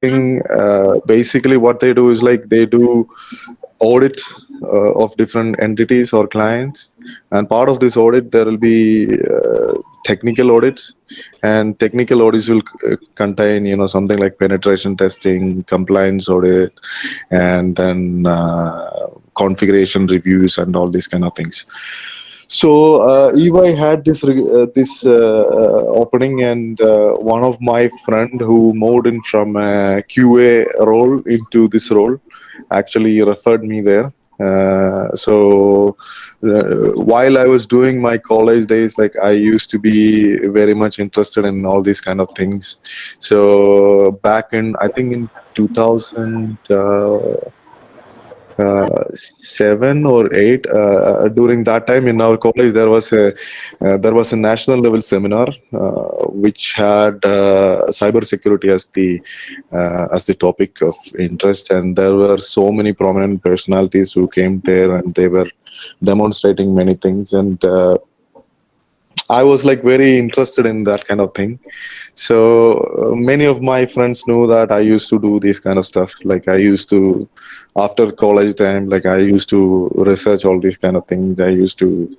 Basically what they do is like they do audit of different entities or clients, and part of this audit there will be technical audits, and technical audits will contain something like penetration testing, compliance audit, and then configuration reviews and all these kind of things. So EY had this opening, and one of my friend who moved in from a QA role into this role actually referred me there. While I was doing my college days, like I used to be very much interested in all these kind of things. So back in, I think in 2000. 7 or 8, during that time in our college there was a national level seminar which had cyber security as the topic of interest, and there were so many prominent personalities who came there and they were demonstrating many things, and I was like very interested in that kind of thing. So many of my friends knew that I used to do this kind of stuff. Like I used to, after college time, like I used to research all these kind of things. I used to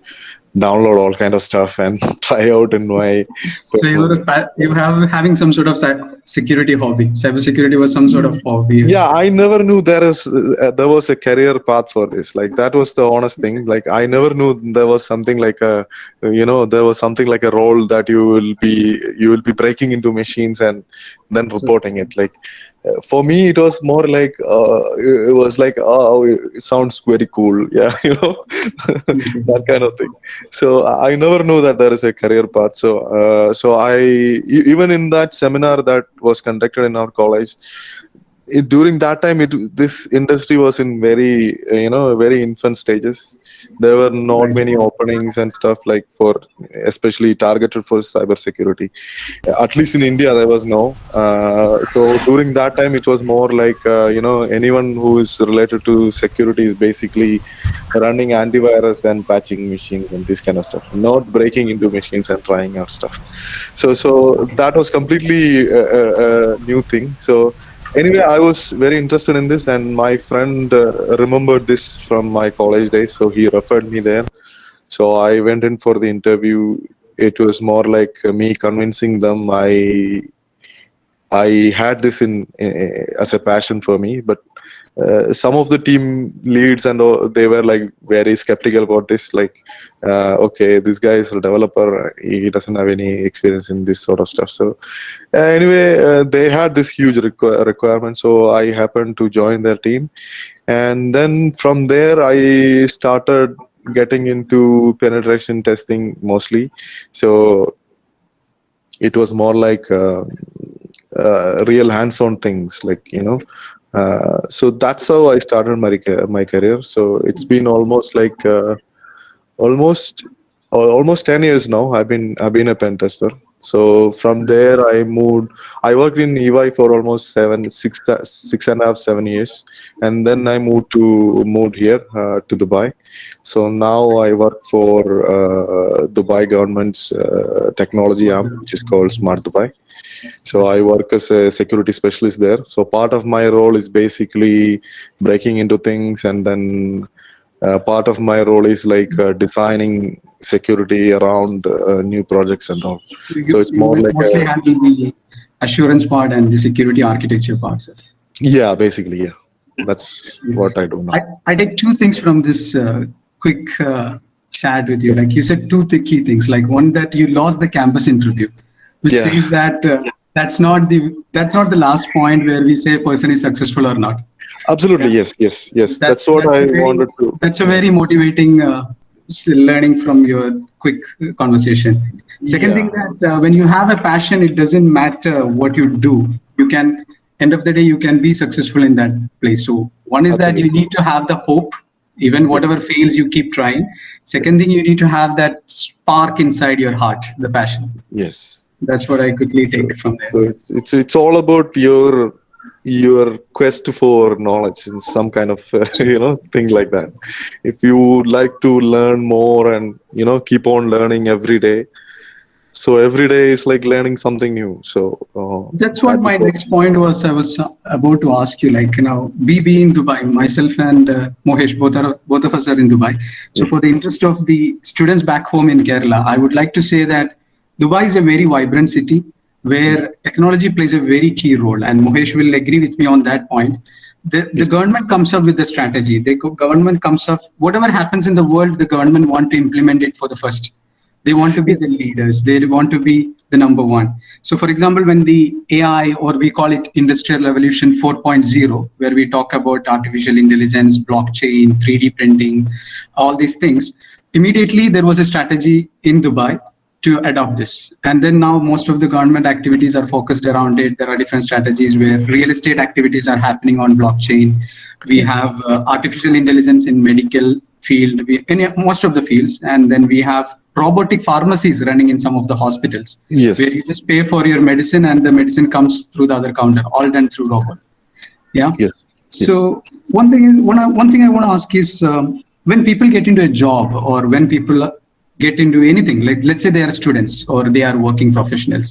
download all kind of stuff and try out in my So personal. you have having some sort of security hobby. Cybersecurity was some sort of hobby. Yeah, I never knew there was a career path for this. Like that was the honest thing. Like I never knew there was something like there was something like a role that you will be breaking into machines and then So, reporting it. Like for me it was more like it was like, oh, it sounds very cool. Yeah, that kind of thing. So I never knew that there is a career path. So even in that seminar that was conducted in our college, during that time this industry was in very infant stages. There were not right. many openings and stuff like for especially targeted for cyber security. At least in India there was no, so during that time it was more like anyone who is related to security is basically running antivirus and patching machines and this kind of stuff, not breaking into machines and trying out stuff. So that was completely a new thing. So anyway, I was very interested in this, and my friend remembered this from my college days, so he referred me there. So I went in for the interview. It was more like me convincing them I had this in as a passion for me, but some of the team leads and all, they were like very skeptical about this. Like, okay, this guy is a developer; he doesn't have any experience in this sort of stuff. So, anyway, they had this huge requirement, so I happened to join their team, and then from there I started getting into penetration testing mostly. So it was more like real hands-on things, like so that's how I started my career. So it's been almost like almost almost 10 years now. I've been a pen tester. So from there I worked in EY for almost 6.5 7 years, and then I moved here to Dubai. So now I work for Dubai government's technology arm, which is called Smart Dubai. So I work as a security specialist there. So part of my role is basically breaking into things, and then part of my role is like designing security around new projects and all. So it's more You like mostly a, handle the assurance part and the security architecture parts. yeah, basically, yeah. That's what I do now. I take two things from this quick chat with you. Like you said, two key things. Like one, that you lost the campus interview, which Yeah, says that that's not the last point where we say a person is successful or not. absolutely. Yes, yes, yes. That's That's what that's a I very wanted to. that's a very motivating learning from your quick conversation. Second thing, Yeah, that when you have a passion, it doesn't matter what you do. You can, end of the day, you can be successful in that place. So one is that you absolutely. need to have the hope, even Yeah, whatever fails, you keep trying. yeah. Second thing, you need to have that spark inside your heart, the passion. Yes. That's what I quickly So, take from so there. it's all about your quest for knowledge in some kind of thing like that. If you would like to learn more and keep on learning every day, So every day is like learning something new. So That's that what is my what. next point was. I was about to ask you, like, we be in Dubai, myself and Mohesh, both of us are in Dubai. So, Yeah. for the interest of the students back home in Kerala, I would like to say that Dubai is a very vibrant city where technology plays a very key role, and Mohesh will agree with me on that point. The Yes. government comes up with the strategy. The government comes up, whatever happens in the world, the government want to implement it for the first. They want to be Yeah. the leaders. They want to be the number one. So, for example, when the AI, or we call it Industrial Revolution 4.0, where we talk about artificial intelligence, blockchain, 3D printing, all these things, immediately there was a strategy in Dubai to adopt this. And then now most of the government activities are focused around it. There are different strategies where real estate activities are happening on blockchain. We Yeah. have artificial intelligence in medical field, in most of the fields. And then we have robotic pharmacies running in some of the hospitals where Yes. you just pay for your medicine and the medicine comes through the other counter, all done through robot. Yeah. Yes. Yes. So one thing I want to ask is, when people get into a job, or when people get into anything, like let's say they are students or they are working professionals,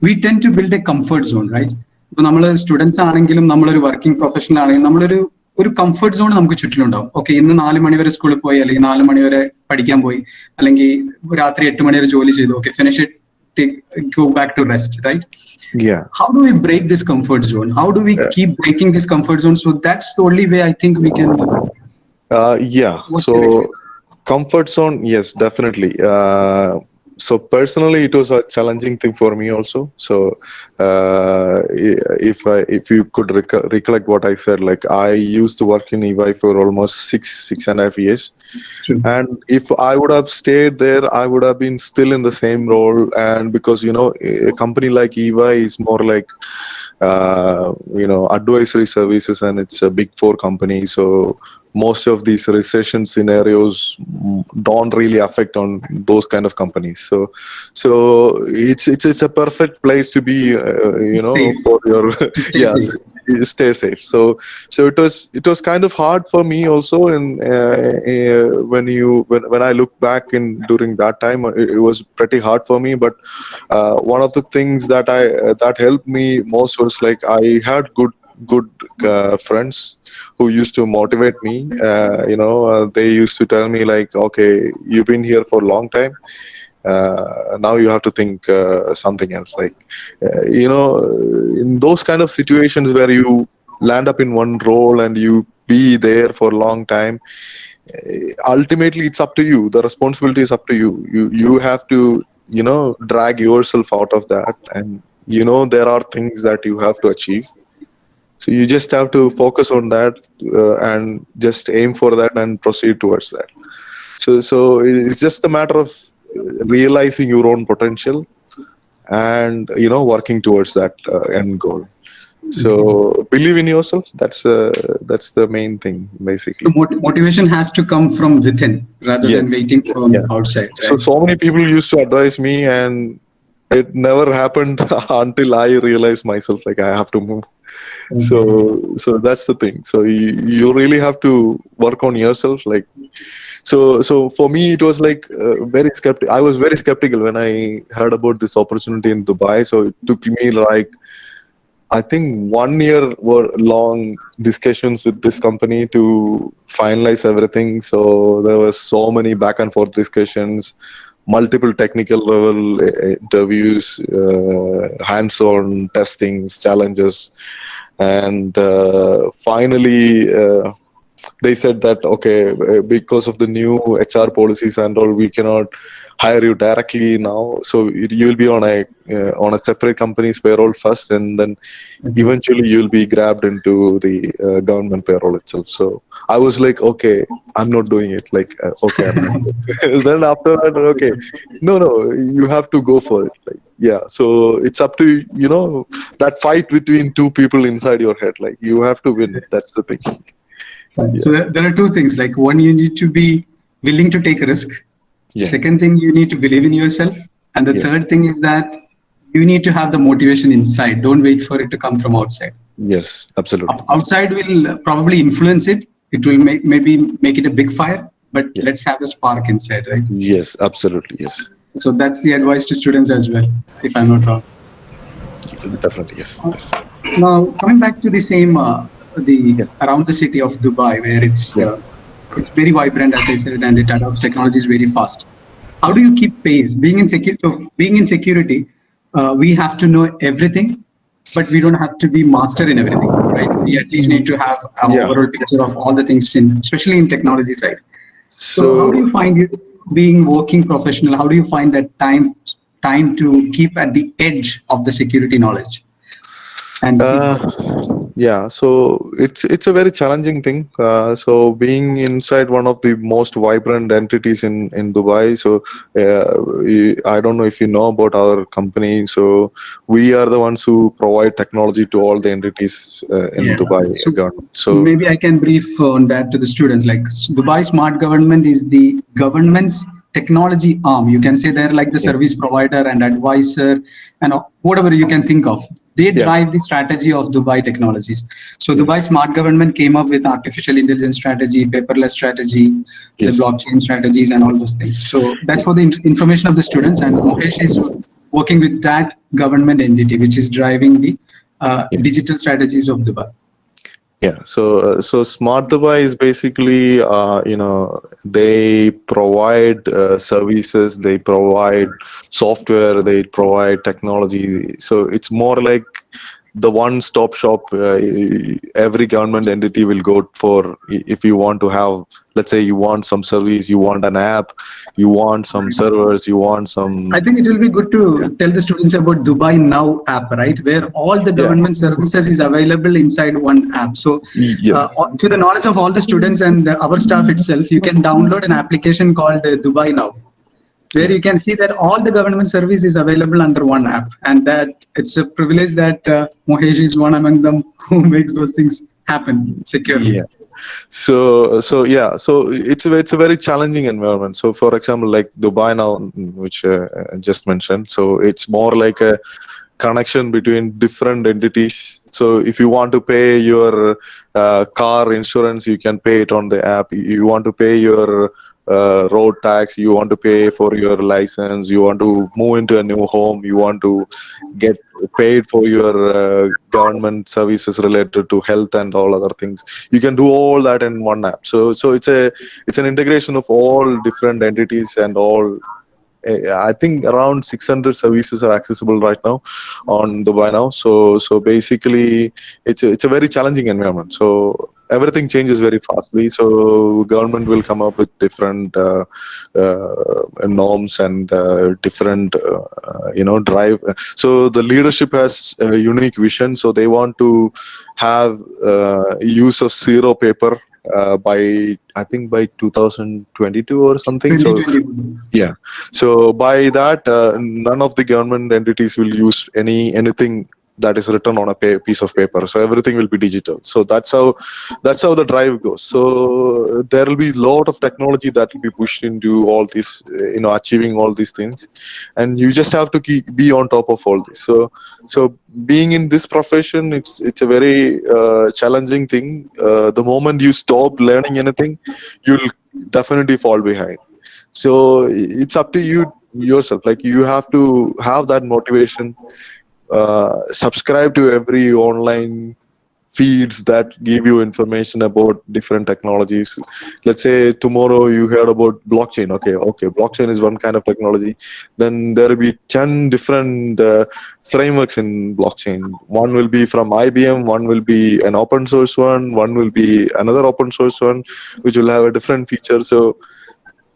we tend to build a comfort zone, right? ഇപ്പൊ നമ്മൾ students ആണെങ്കിലും നമ്മളൊരു working professional ആണെങ്കിലും ഒരു comfort zone നമുക്ക് ചുറ്റിലുണ്ടാവും. Okay, ഇന്ന് 4 മണി വരെ സ്കൂളിൽ പോയി, അല്ലെങ്കിൽ 4 മണി വരെ പഠിക്കാൻ പോയി, അല്ലെങ്കിൽ രാത്രി 8 മണി വരെ ജോലി ചെയ്തു. Okay, finish it, go back to rest, right? Yeah. How do we break this comfort zone? How do we keep breaking this comfort zone? So that's the only way I think we can move forward. Yeah. What's your So experience? comfort zone, yes, definitely. So personally, it was a challenging thing for me also. So if you could recollect what I said, like I used to work in EY for almost 6.5 years, True. and if I would have stayed there, I would have been still in the same role. And because a company like EY is more like advisory services, and it's a big four company, so most of these recession scenarios don't really affect on those kind of companies. So it's a perfect place to be, Safe. for your To stay yeah, safe. stay safe. So it was kind of hard for me also. And when I look back in during that time, it was pretty hard for me. But one of the things that helped me most was like I had good friends who used to motivate me. They used to tell me like, okay, you've been here for a long time. Now you have to think something else. Like, in those kind of situations where you land up in one role and you be there for a long time, ultimately it's up to you. The responsibility is up to you. You have to drag yourself out of that, and there are things that you have to achieve. So you just have to focus on that, and just aim for that and proceed towards that. So it's just a matter of realizing your own potential, and working towards that end goal. So believe in yourself. That's the main thing, basically. So motivation has to come from within rather than Yes. waiting from Yeah. outside, So right? so many people used to advise me, and it never happened until I realized myself like I have to move. So that's the thing. So you really have to work on yourself. Like, so for me it was like very skeptical. I was very skeptical when I heard about this opportunity in Dubai. So it took me like, I think 1 year were long discussions with this company to finalize everything. So there was so many back and forth discussions, multiple technical level interviews, hands-on testings, challenges, and finally they said that, okay, because of the new HR policies and all, we cannot hire you directly now. So you'll be on a separate company's payroll first, and then eventually you'll be grabbed into the government payroll itself. So I was like, okay, I'm not doing it. Like, okay, I'm not. Then after that, okay, no, you have to go for it. Like, yeah. So it's up to that fight between two people inside your head. Like, you have to win. That's the thing. Right. Yeah. So there are two things. Like, one, you need to be willing to take a risk. Yeah. Second thing, you need to believe in yourself. And the Yes. third thing is that you need to have the motivation inside. Don't wait for it to come from outside. Yes. Absolutely. Outside will probably influence it. It will maybe make it a big fire, but Yeah. let's have the spark inside, right? Yes. Absolutely. Yes. So that's the advice to students as well, if I'm not wrong. Definitely, yes. Yes. Now, coming back to the same, the Yeah. around the city of Dubai, where Yeah. it's very vibrant, as I said, and it adopts technologies very fast. How Yeah. do you keep pace? Being in security, we have to know everything, but we don't have to be master in everything, right? We at least need to have an Yeah. overall picture of all the things in, especially in technology side. So, how do So you find it being working professional? How do you find that time to keep at the edge of the security knowledge and keep Uh, yeah, so it's a very challenging thing. So being inside one of the most vibrant entities in Dubai. So I don't know if you know about our company. So we are the ones who provide technology to all the entities in Yeah. Dubai So government. So maybe I can brief on that to the students. Like Dubai Smart Government is the government's technology arm. You can say they're like the yeah, service provider and advisor and whatever you can think of. They yeah, drive the strategy of Dubai technologies. So yeah, Dubai Smart Government came up with artificial intelligence strategy, paperless strategy, the yes. blockchain strategies, and all those things. So that's for the information of the students. And Mohesh is working with that government entity, which is driving the Yeah. digital strategies of Dubai. Yeah, so Smart Dubai is basically they provide services, they provide software, they provide technology. So it's more like the one-stop shop. Every government entity will go for if you want to have, let's say, you want some service, you want an app, you want some servers, you want I some. think it will be good Yeah, to tell the students about Dubai Now app, right? Where all the yeah, government services is available inside one app. So, yes, to the knowledge of all the students and our staff itself, you can download an application called Dubai Now, where yeah. you can see that all the government service is available under one app, and that it's a privilege that Mohesh is one among them who makes those things happen securely. Yeah. So yeah, so it's a very challenging environment. So for example, like Dubai now, which I just mentioned, so it's more like a connection between different entities. So if you want to pay your car insurance, you can pay it on the app. You want to pay your road tax, you want to pay for your license, you want to move into a new home, you want to get paid for your government services related to health and all other things, you can do all that in one app. So it's an integration of all different entities and all. I think around 600 services are accessible right now on Dubai Now. So basically, it's a very challenging environment. So everything changes very fastly. So government will come up with different norms and different drive. So the leadership has a unique vision. So they want to have use of zero paper by, I think, by 2022 or something. So 2020. yeah, so by that, none of the government entities will use anything that is written on a piece of paper. So everything will be digital. So that's how the drive goes. So there will be a lot of technology that will be pushed into all these, achieving all these things, and you just have to be on top of all this. So being in this profession, it's a very challenging thing. The moment you stop learning anything, you'll definitely fall behind. So it's up to you yourself. Like, you have to have that motivation. Subscribe to every online feeds that give you information about different technologies. Let's say tomorrow you heard about blockchain. Okay, blockchain is one kind of technology. Then there will be 10 different frameworks in blockchain. One will be from IBM, one will be an open source one will be another open source one, which will have a different feature. So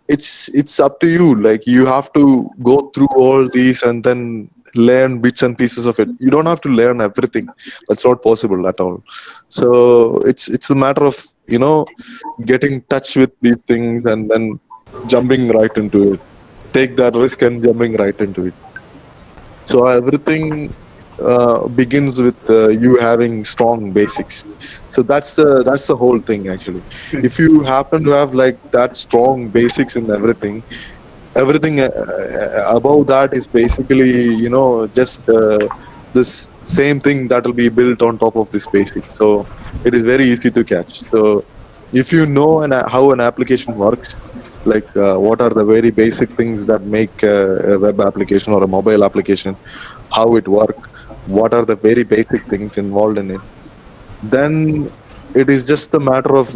it's up to you. Like, you have to go through all these and then learn bits and pieces of it. You don't have to learn everything. That's not possible at all. So it's a matter of, getting touch with these things and then jumping right into it. Take that risk and jumping right into it. So everything begins with you having strong basics. So that's the whole thing, actually. If you happen to have like that strong basics in everything above that is basically, just this same thing that will be built on top of this basics. So it is very easy to catch. So if you know how an application works, like what are the very basic things that make a web application or a mobile application, how it work, what are the very basic things involved in it. Then it is just a matter of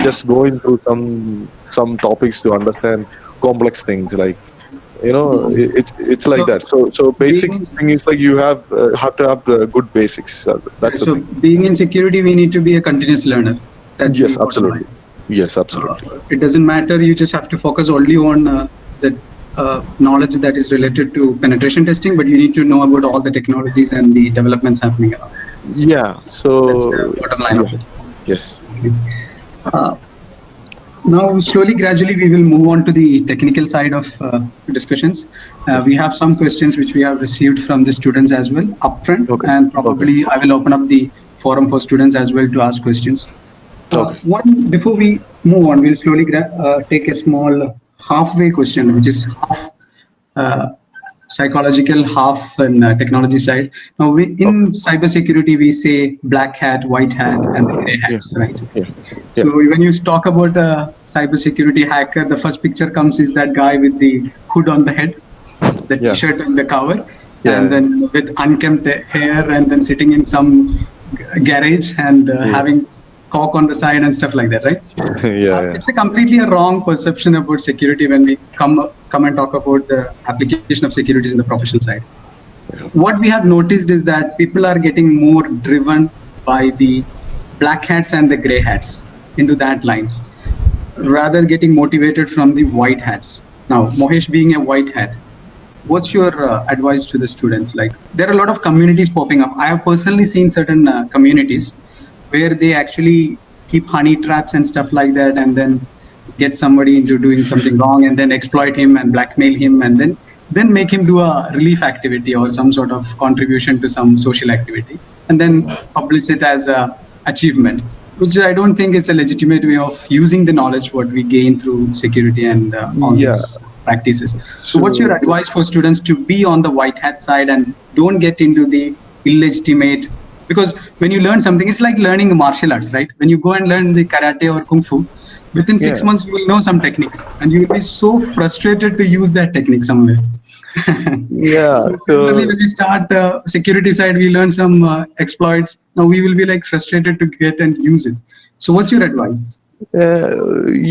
just going through some topics to understand complex things, like it's like So that. So basic being in, thing is like you have to have good basics. That's the so thing. being in security, we need to be a continuous learner. That's the Yes, bottom line. absolutely. Yes, absolutely. It doesn't matter. You just have to focus only on the knowledge that is related to penetration testing, but you need to know about all the technologies and the developments happening around. Yeah. That's So the bottom line yeah. of it. Yes. Uh, Now, slowly, gradually, we will move on to the technical side of discussions. We have some questions which we have received from the students as well upfront, Okay. and Okay. probably I will open up the forum for students as well to ask questions. Okay. One before we move on, we'll slowly take a small halfway question, which is half uh, psychological, half and technology side. Now, Okay. in cybersecurity, we say black hat, white hat, and the gray Yeah. hats, right? Yeah. So Yeah. when you talk about a cybersecurity hacker, the first picture comes is that guy with the hood on the head, the Yeah. t-shirt and the cover, and Yeah. then with unkempt hair, and then sitting in some garage and Yeah. having cock on the side and stuff like that, right? Yeah. Yeah. It's a completely a wrong perception about security when we come and talk about the application of securities in the professional side. What we have noticed is that people are getting more driven by the black hats and the gray hats into that lines rather getting motivated from the white hats. Now, Mohesh being a white hat, what's your advice to the students? Like, there are a lot of communities popping up. I have personally seen certain communities where they actually keep honey traps and stuff like that, and then get somebody into doing something wrong, and then exploit him and blackmail him, and then make him do a relief activity or some sort of contribution to some social activity, and then publish it as a achievement, which I don't think is a legitimate way of using the knowledge what we gain through security and all Yeah. these practices. So, what's your So advice for students to be on the white hat side and don't get into the illegitimate? Because when you learn something, it's like learning martial arts, right? When you go and learn the karate or kung fu, within yeah. 6 months you will know some techniques, and you will be so frustrated to use that technique somewhere. Yeah. So similarly, So when we start security side, we learn some exploits. Now we will be like frustrated to get and use it. So, what's your advice?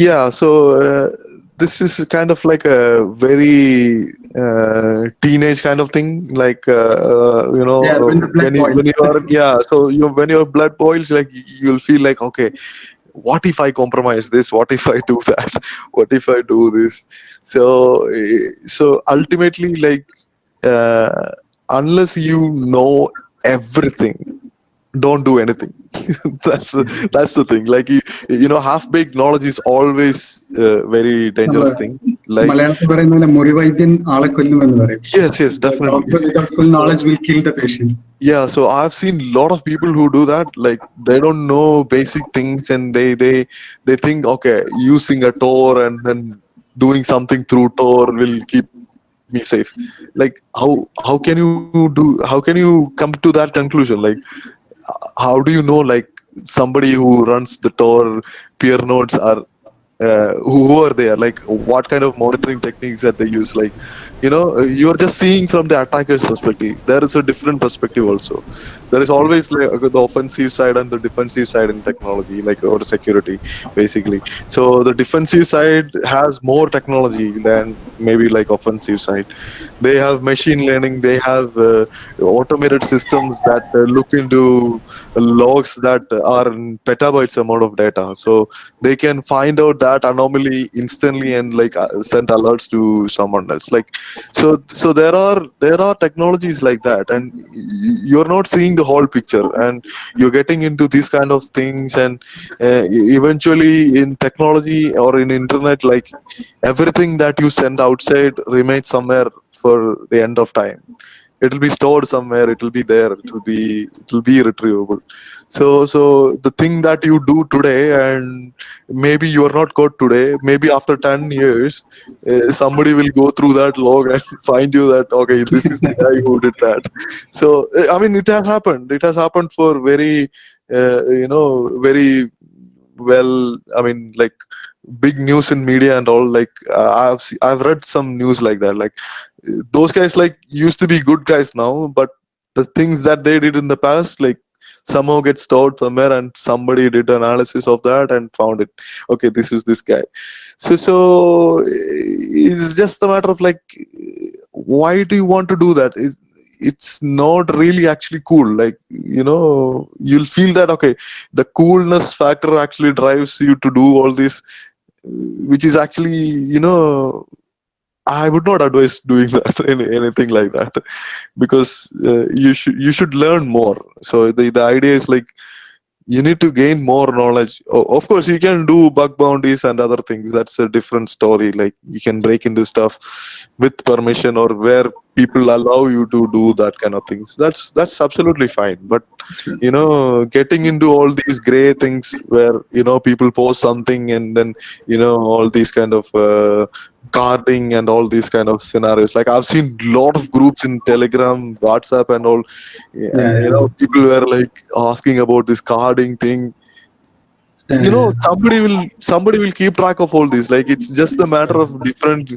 yeah. So this is kind of like a very teenage kind of thing. Like Yeah, when the blood when boils. you are, yeah. So when your blood boils, like you'll feel like, okay, what if I compromise this? What if I do that? What if I do this? So so ultimately, like uh, unless you know everything, don't do anything. That's the thing. Like half baked knowledge is always a very നമ്മൾ dangerous thing. Like മലയാളത്തിൽ പറയുന്ന പോലെ മുറിവൈദ്യൻ ആളെ കൊല്ലും എന്ന് പറയും. yes, definitely. Doctor without full So knowledge will kill the patient. yeah, so I've seen a lot of people who do that. Like they don't know basic things, and they think, okay, using a Tor and then doing something through Tor will keep me safe. Like how can you how can you come to that conclusion? Like how do you know, like somebody who runs the Tor peer nodes are who are there, like what kind of monitoring techniques that they use, like you're just seeing from the attacker's perspective. There is a different perspective also. There is always like the offensive side and the defensive side in technology, like or security basically. So the defensive side has more technology than maybe like offensive side. They have machine learning, they have automated systems that look into logs that are in petabytes amount of data, so they can find out that anomaly instantly and like send alerts to someone else. Like so there are technologies like that, and you're not seeing the whole picture, and you're getting into these kind of things, and eventually in technology or in internet, like everything that you send outside remains somewhere for the end of time. It will be stored somewhere, it will be there, it will be retrievable. So the thing that you do today, and maybe you are not caught today, maybe after 10 years somebody will go through that log and find you that, okay, this is the guy who did that. So I mean, it has happened for very very well, I mean, like big news in media and all. Like I've read some news like that. Like those guys like used to be good guys now, but the things that they did in the past, like somehow get stored somewhere, and somebody did analysis of that and found it. Okay, this is this guy. So it's just a matter of like, why do you want to do that? It's not really actually cool. Like, you'll feel that okay, the coolness factor actually drives you to do all this, which is actually, I would not advise doing that, anything like that, because you should learn more. So the idea is like, you need to gain more knowledge. Of course, you can do bug bounties and other things. That's a different story. Like you can break into stuff with permission, or where people allow you to do that kind of things. That's absolutely fine. But getting into all these gray things where people post something, and then all these kind of carding and all these kind of scenarios. Like I've seen a lot of groups in Telegram, WhatsApp, and all. Yeah, yeah. People were like asking about this carding thing. Somebody will keep track of all this. Like it's just a matter of different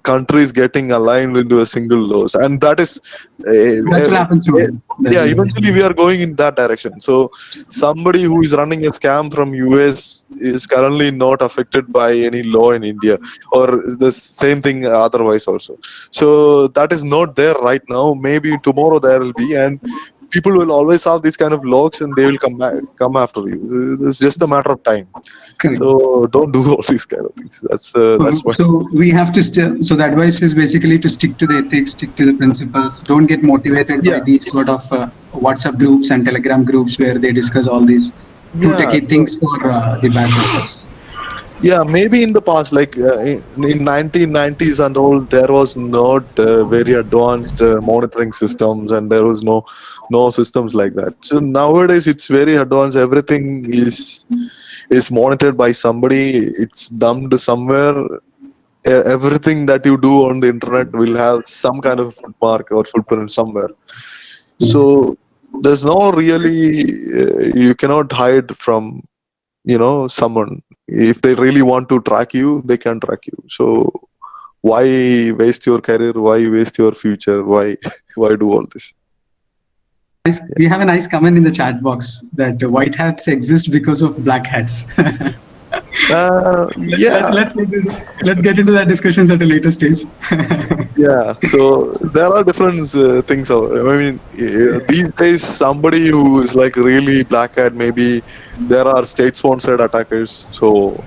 countries getting aligned into a single laws, and that is That's what happens to me. yeah, eventually we are going in that direction. So somebody who is running a scam from US is currently not affected by any law in India, or the same thing otherwise also. So that is not there right now. Maybe tomorrow there will be, and people will always have these kind of logs, and they will come after you. It's just a matter of time. Correct. So don't do all these kind of things. That's what. So we have to so the advice is basically to stick to the ethics, stick to the principles. Don't get motivated by Yeah. these sort of WhatsApp groups and Telegram groups where they discuss all these too Yeah. techy things for the bad purpose. Yeah, maybe in the past, like in 1990s and all, there was not very advanced monitoring systems, and there was no systems like that. So nowadays it's very advanced. Everything is monitored by somebody. It's dumped somewhere. Everything that you do on the internet will have some kind of footmark or footprint somewhere. So there's no really you cannot hide from someone. If they really want to track you, they can track you. So why waste your career? Why waste your future? Why why do all this? We have a nice comment in the chat box that white hats exist because of black hats. Yeah. Let's get into that discussions at a later stage. Yeah, so there are different things. I mean, these days, somebody who is like really black hat, maybe there are state-sponsored attackers. So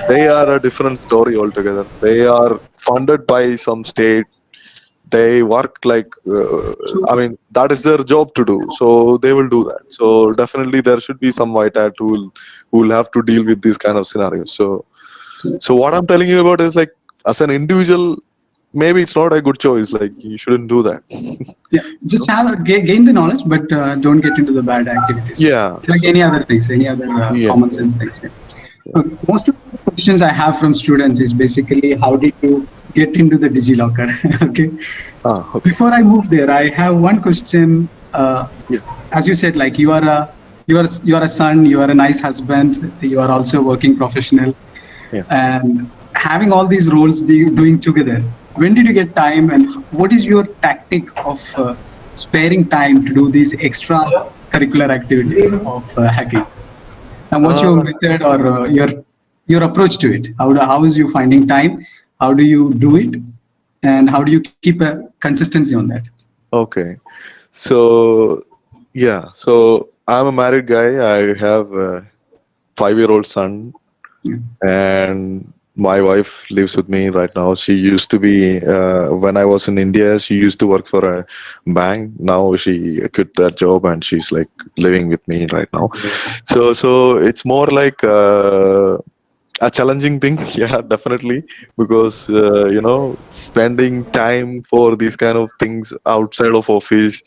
they are a different story altogether. They are funded by some state. They work like, I mean, that is their job to do. So they will do that. So definitely, there should be some white hat who will have to deal with these kind of scenarios. So what I'm telling you about is like, as an individual, maybe it's not a good choice. Like you shouldn't do that. Yeah, just gain the knowledge, but don't get into the bad activities. Yeah. It's like any other things, any other common sense things. Yeah. Most of the questions I have from students is basically how did you get into the DigiLocker? Okay. Okay. Before I move there, I have one question. As you said, like you are a son, you are a nice husband, you are also a working professional, and having all these roles doing together. When did you get time, and what is your tactic of sparing time to do these extra curricular activities of hacking? And what's your method or your approach to it? How is you finding time? How do you do it? And how do you keep a consistency on that? Okay. So I'm a married guy. I have a 5-year-old son, and my wife lives with me right now. She used to be when I was in India. She used to work for a bank. Now she quit that job and she's like living with me right now. So it's more like a challenging thing. Yeah, definitely, because spending time for these kind of things outside of office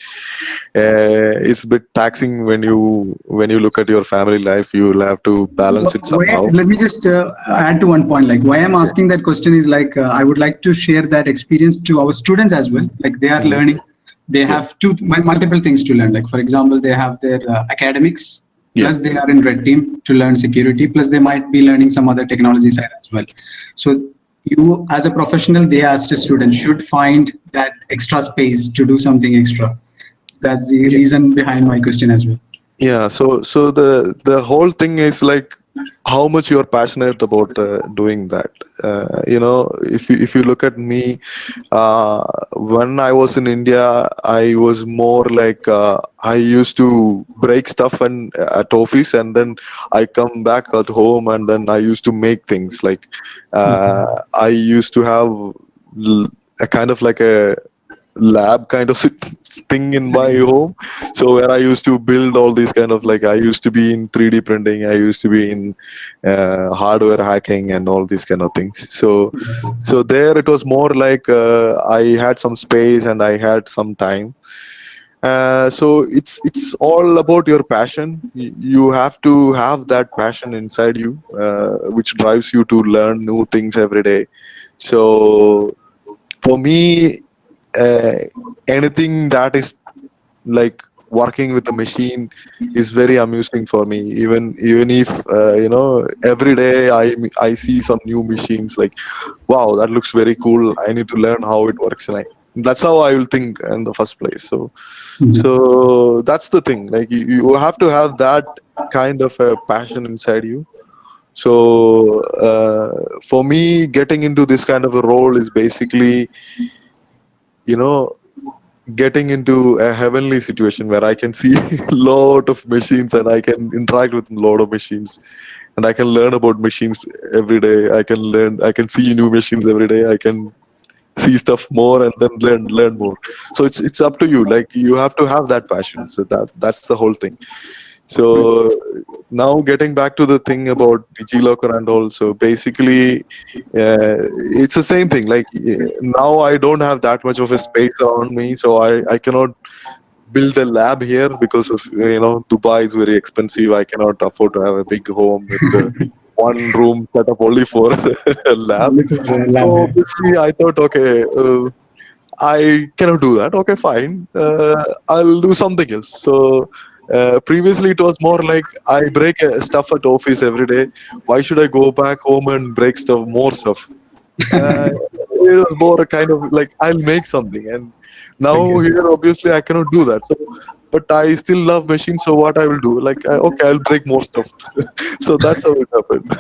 is a bit taxing. When you look at your family life, you will have to balance it somehow. Let me just add to one point. Like why I'm asking that question is like I would like to share that experience to our students as well. Like they are learning, they have multiple things to learn. Like for example, they have their academics, Yeah. Plus, they are in red team to learn security. Plus, they might be learning some other technology side as well. So, you as a professional, they as a student should find that extra space to do something extra. That's the reason behind my question as well. Yeah, so the whole thing is like how much you're passionate about doing that. If you look at me, when I was in India, I was more like I used to break stuff and at office, and then I come back at home, and then I used to make things like uh, I used to have l- a kind of like a lab kind of thing in my home, so where I used to build all these kind of like I used to be in 3D printing, I used to be in hardware hacking and all these kind of things. So there it was more like I had some space and I had some time. So it's all about your passion. You have to have that passion inside you, which drives you to learn new things every day. So for me, uh, anything that is like working with a machine is very amusing for me. Even if every day I see some new machines, like wow, that looks very cool, I need to learn how it works, and that's how I will think in the first place. So that's the thing, like you have to have that kind of a passion inside you. So for me, getting into this kind of a role is basically, you know getting into a heavenly situation where I can see lot of machines and I can interact with a lot of machines, and I can learn about machines every day. I can see new machines every day. I can see stuff more and then learn more. So it's up to you. Like you have to have that passion. So that's the whole thing. So now getting back to the thing about DigiLocker and all. So basically, it's the same thing. Like now I don't have that much of a space around me, so I cannot build a lab here because of Dubai is very expensive. I cannot afford to have a big home with one room set up only for a lab. Look at the lab So there. obviously I thought, okay, I cannot do that. Okay, fine. I'll do something else. So previously it was more like I break stuff at office every day. Why should I go back home and break stuff, more stuff? It was more a kind of like I'll make something, and now Okay. here obviously I cannot do that. So, but I still love machines. So what I will do, like okay, I'll break more stuff. So that's how it happened.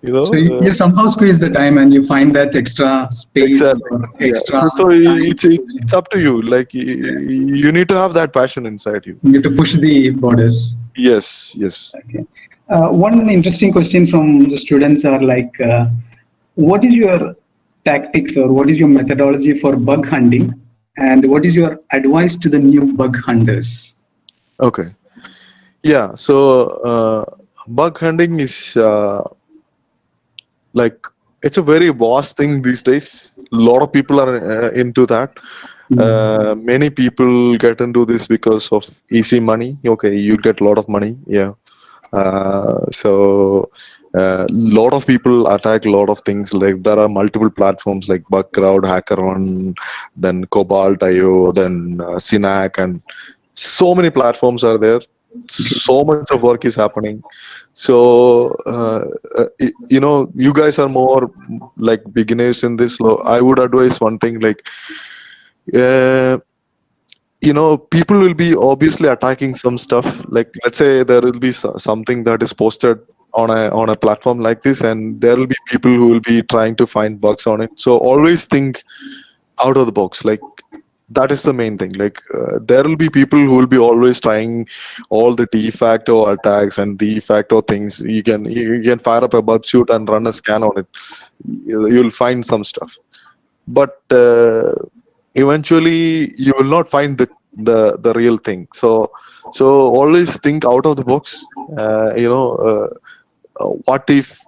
you So know. you somehow squeeze the time and you find that extra space Exactly. or Yeah. extra So time. it's up to you. Like you need to have that passion inside you. You have to push the borders. Yes. Yes. Okay. One interesting question from the students are like, what is your tactics or what is your methodology for bug hunting, and what is your advice to the new bug hunters? Okay. Yeah. So bug hunting is like it's a very vast thing these days. A lot of people are into that. Many people get into this because of easy money. Okay, you get a lot of money. Yeah. So lot of people attack a lot of things. Like there are multiple platforms like Bugcrowd, HackerOne, then Cobalt.io, then Synac, and so many platforms are there. So much of work is happening. So you guys are more like beginners in this. I would advise one thing, like uh, people will be obviously attacking some stuff. Like let's say there will be something that is posted on a platform like this, and there will be people who will be trying to find bugs on it. So always think out of the box. Like that is the main thing. Like there will be people who will be always trying all the de facto attacks and de facto things. You can fire up a bug suit and run a scan on it. You'll find some stuff, but eventually you will not find the real thing. So always think out of the box. What if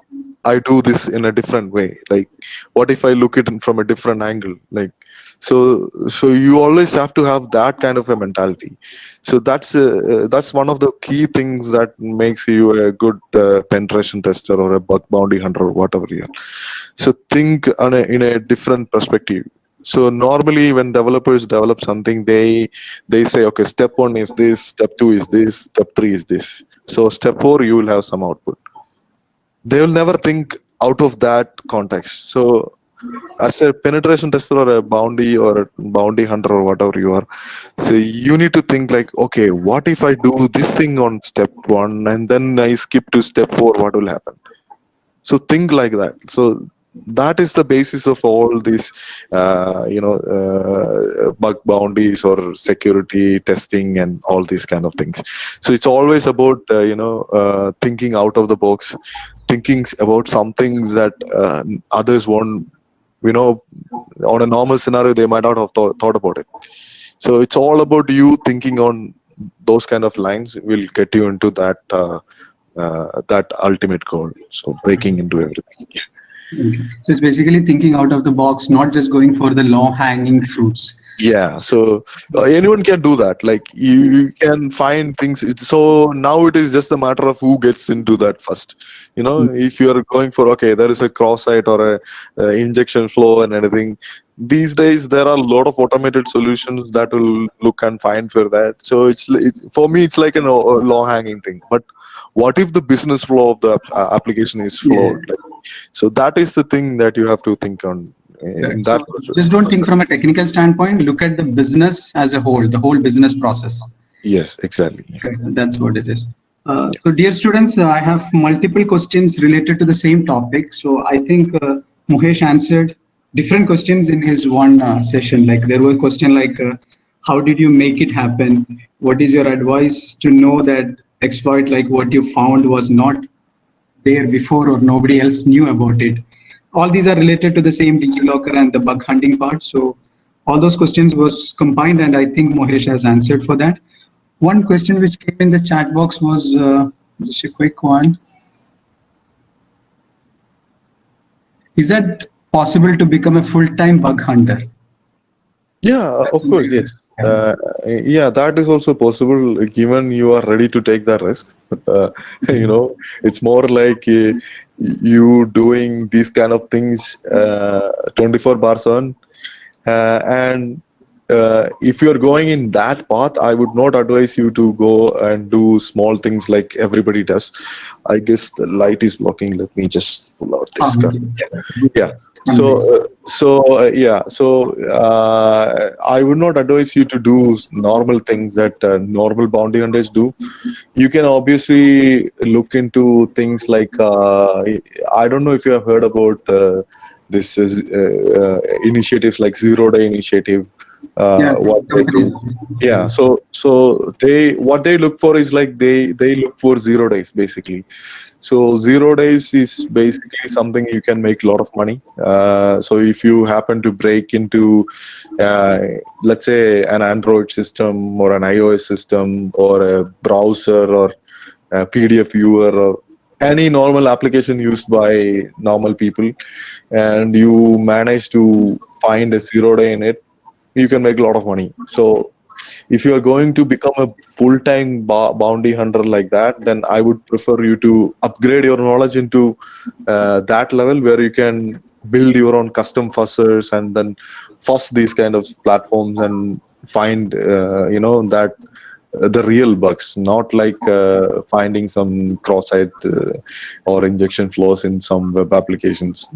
I do this in a different way? Like what if I look at it from a different angle? Like so you always have to have that kind of a mentality. So that's one of the key things that makes you a good penetration tester or a bug bounty hunter or whatever you are. So think in a different perspective. So normally when developers develop something, they say, okay, step one is this, step two is this, step three is this. So step 4, you will have some output. They will never think out of that context. So as a penetration tester or a bounty hunter or whatever you are, so you need to think like, okay, what if I do this thing on step 1 and then I skip to step 4, what will happen? So think like that. So that is the basis of all these bug bounties or security testing and all these kind of things. So it's always about thinking out of the box, thinking about some things that others won't, you know on a normal scenario they might not have thought about it. So it's all about you thinking on those kind of lines will get you into that ultimate goal. So breaking into everything. Okay. So it's basically thinking out of the box, not just going for the low hanging fruits. Yeah, so anyone can do that. Like you can find things. So now it is just a matter of who gets into that first. If you are going for, okay, there is a cross-site or a injection flow and anything. These days there are a lot of automated solutions that will look and find for that. So it's for me it's like a low-hanging thing. But what if the business flow of the application is Yeah. flawed? So that is the thing that you have to think on in Correct. that So just don't think perspective. from a technical standpoint, look at the business as a whole, the whole business process. Yes, exactly. Correct. That's what it is. So, dear students, I have multiple questions related to the same topic. So, I think Mukesh answered different questions in his one session. Like there was a question like, how did you make it happen? What is your advice to know that exploit like what you found was not there before or nobody else knew about it? All these are related to the same DigiLocker and the bug hunting part. So, all those questions was combined, and I think Mohesh has answered for that. One question which came in the chat box was just a quick one. Is that possible to become a full-time bug hunter? Yeah, That's of course, something. yes. Yeah, that is also possible given you are ready to take the risk. Uh, it's more like you doing these kind of things 24 bar 7. And if you're going in that path, I would not advise you to go and do small things like everybody does. I guess the light is blocking. Let me just pull out this card. Yeah. So I would not advise you to do normal things that normal bounty hunters do. You can obviously look into things like I don't know if you have heard about this initiatives like Zero Day Initiative. Yeah, What they companies. do, yeah. So they what they look for is like they look for 0 days basically. So 0 days is basically something you can make a lot of money. So if you happen to break into, uh, let's say, an Android system or an iOS system or a browser or a PDF viewer or any normal application used by normal people, and you manage to find a 0 day in it, you can make a lot of money. So if you are going to become a full-time bounty hunter like that, then I would prefer you to upgrade your knowledge into that level where you can build your own custom fuzzers and then fuss these kind of platforms and find that the real bugs, not like finding some cross-site or injection flows in some web applications.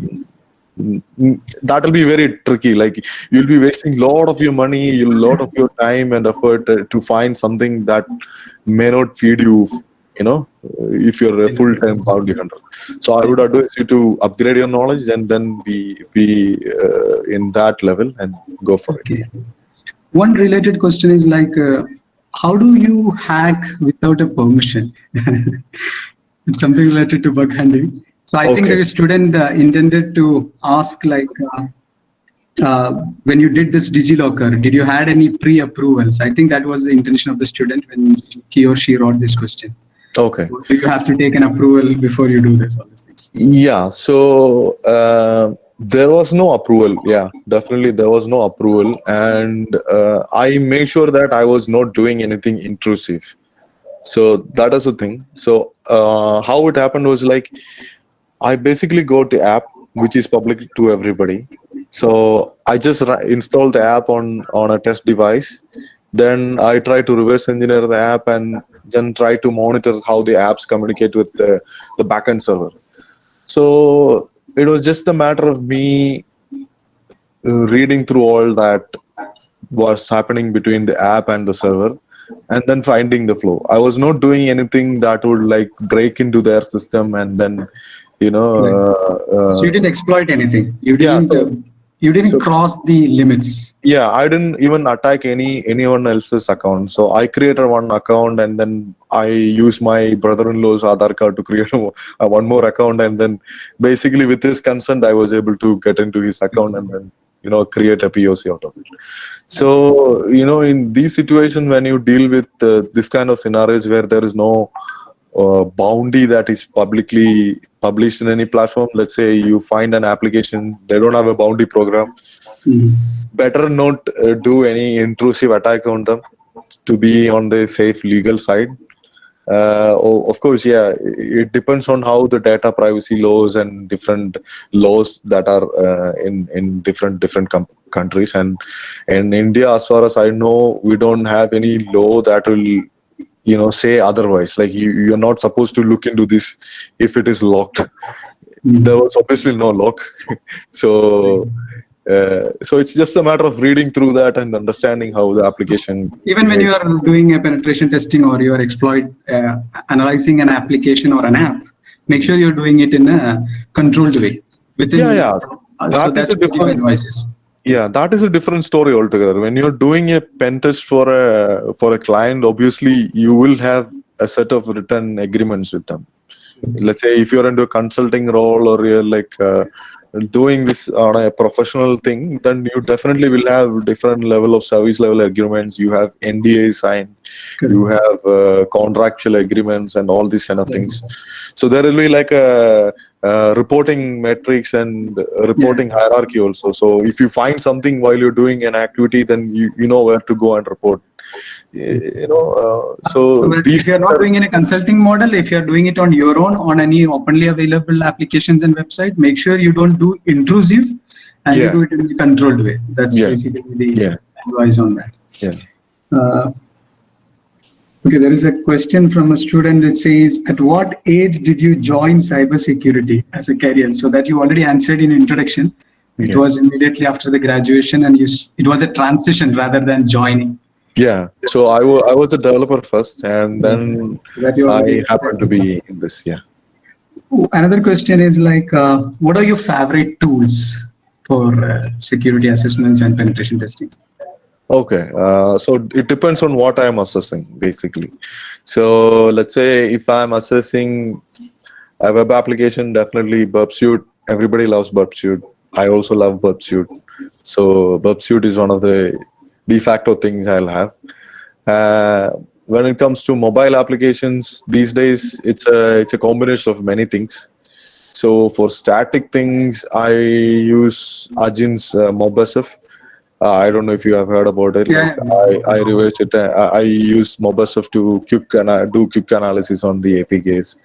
That will be very tricky. Like you'll be wasting a lot of your money, a lot of your time and effort to find something that may not feed you. If you're a full-time bounty hunter. So I would advise you to upgrade your knowledge and then be in that level and go for it. Okay. One related question is like, how do you hack without a permission? It's something related to bug hunting. So I think Okay. the student intended to ask like, when you did this DigiLocker, did you had any pre-approvals? I think that was the intention of the student when he or she wrote this question. Okay. Do you have to take an approval before you do this? All these things. Yeah. So there was no approval. Yeah, definitely there was no approval, and I made sure that I was not doing anything intrusive. So that is the thing. So how it happened was like I basically got the app which is public to everybody. So I just installed the app on a test device. Then I try to reverse engineer the app and then try to monitor how the apps communicate with the backend server. So it was just a matter of me reading through all that was happening between the app and the server, and then finding the flow. I was not doing anything that would like break into their system and then, you know, Right. So you didn't exploit anything. yeah. You didn't So cross the limits. yeah, I didn't even attack anyone else's account. So I created one account, and then I used my brother-in-law's Aadhaar card to create one more account, and then basically with his consent, I was able to get into his account and then, you know, create a POC out of it. So, you know, in these situations when you deal with this kind of scenarios where there is no bounty that is publicly published in any platform. Let's say you find an application, they don't have a bounty program. Mhm. Better not do any intrusive attack on them to be on the safe legal side. Of course, yeah, it depends on how the data privacy laws and different laws that are in different countries. And in India, as far as I know, we don't have any law that will, you know, say otherwise. Like you're not supposed to look into this if it is locked. There was obviously no lock. So so it's just a matter of reading through that and understanding how the application Even when you are doing a penetration testing or you are analyzing an application or an app, make sure you're doing it in a controlled way. yeah, yeah, So that is that's a what your different, advice is. yeah, that is a different story altogether. When you're doing a pen test for a client, obviously you will have a set of written agreements with them. Let's say if you're into a consulting role or you're like doing this on a professional thing, then you definitely will have different level of service level agreements. You have NDA signed, you have contractual agreements and all these kind of things. So there will be like a reporting metrics and reporting hierarchy also. So if you find something while you're doing an activity, then you know where to go and report. You know, so But these if you're things not are, doing in a consulting model, if you're doing it on your own on any openly available applications and website, make sure you don't do intrusive and you yeah, do it in the controlled way. That's yeah, basically the yeah, advice on that. yeah. Uh, okay, there is a question from a student that says, at what age did you join cybersecurity as a career? So that you already answered in introduction. It Yeah. was immediately after the graduation and it was a transition rather than joining. Yeah, so I was a developer first, and then So that you I already. happened to be in this. Yeah. Another question is like, what are your favorite tools for security assessments and penetration testing? Okay. So it depends on what I'm assessing, basically. So let's say if I'm assessing a web application, definitely Burp Suite. Everybody loves Burp Suite. I also love Burp Suite. So Burp Suite is one of the de facto things I'll have. Uh, when it comes to mobile applications these days, it's a combination of many things. So for static things, I use Ajin's MobSF. I don't know if you have heard about it. Like I reverse it. I use MobSF to do quick analysis on the APKs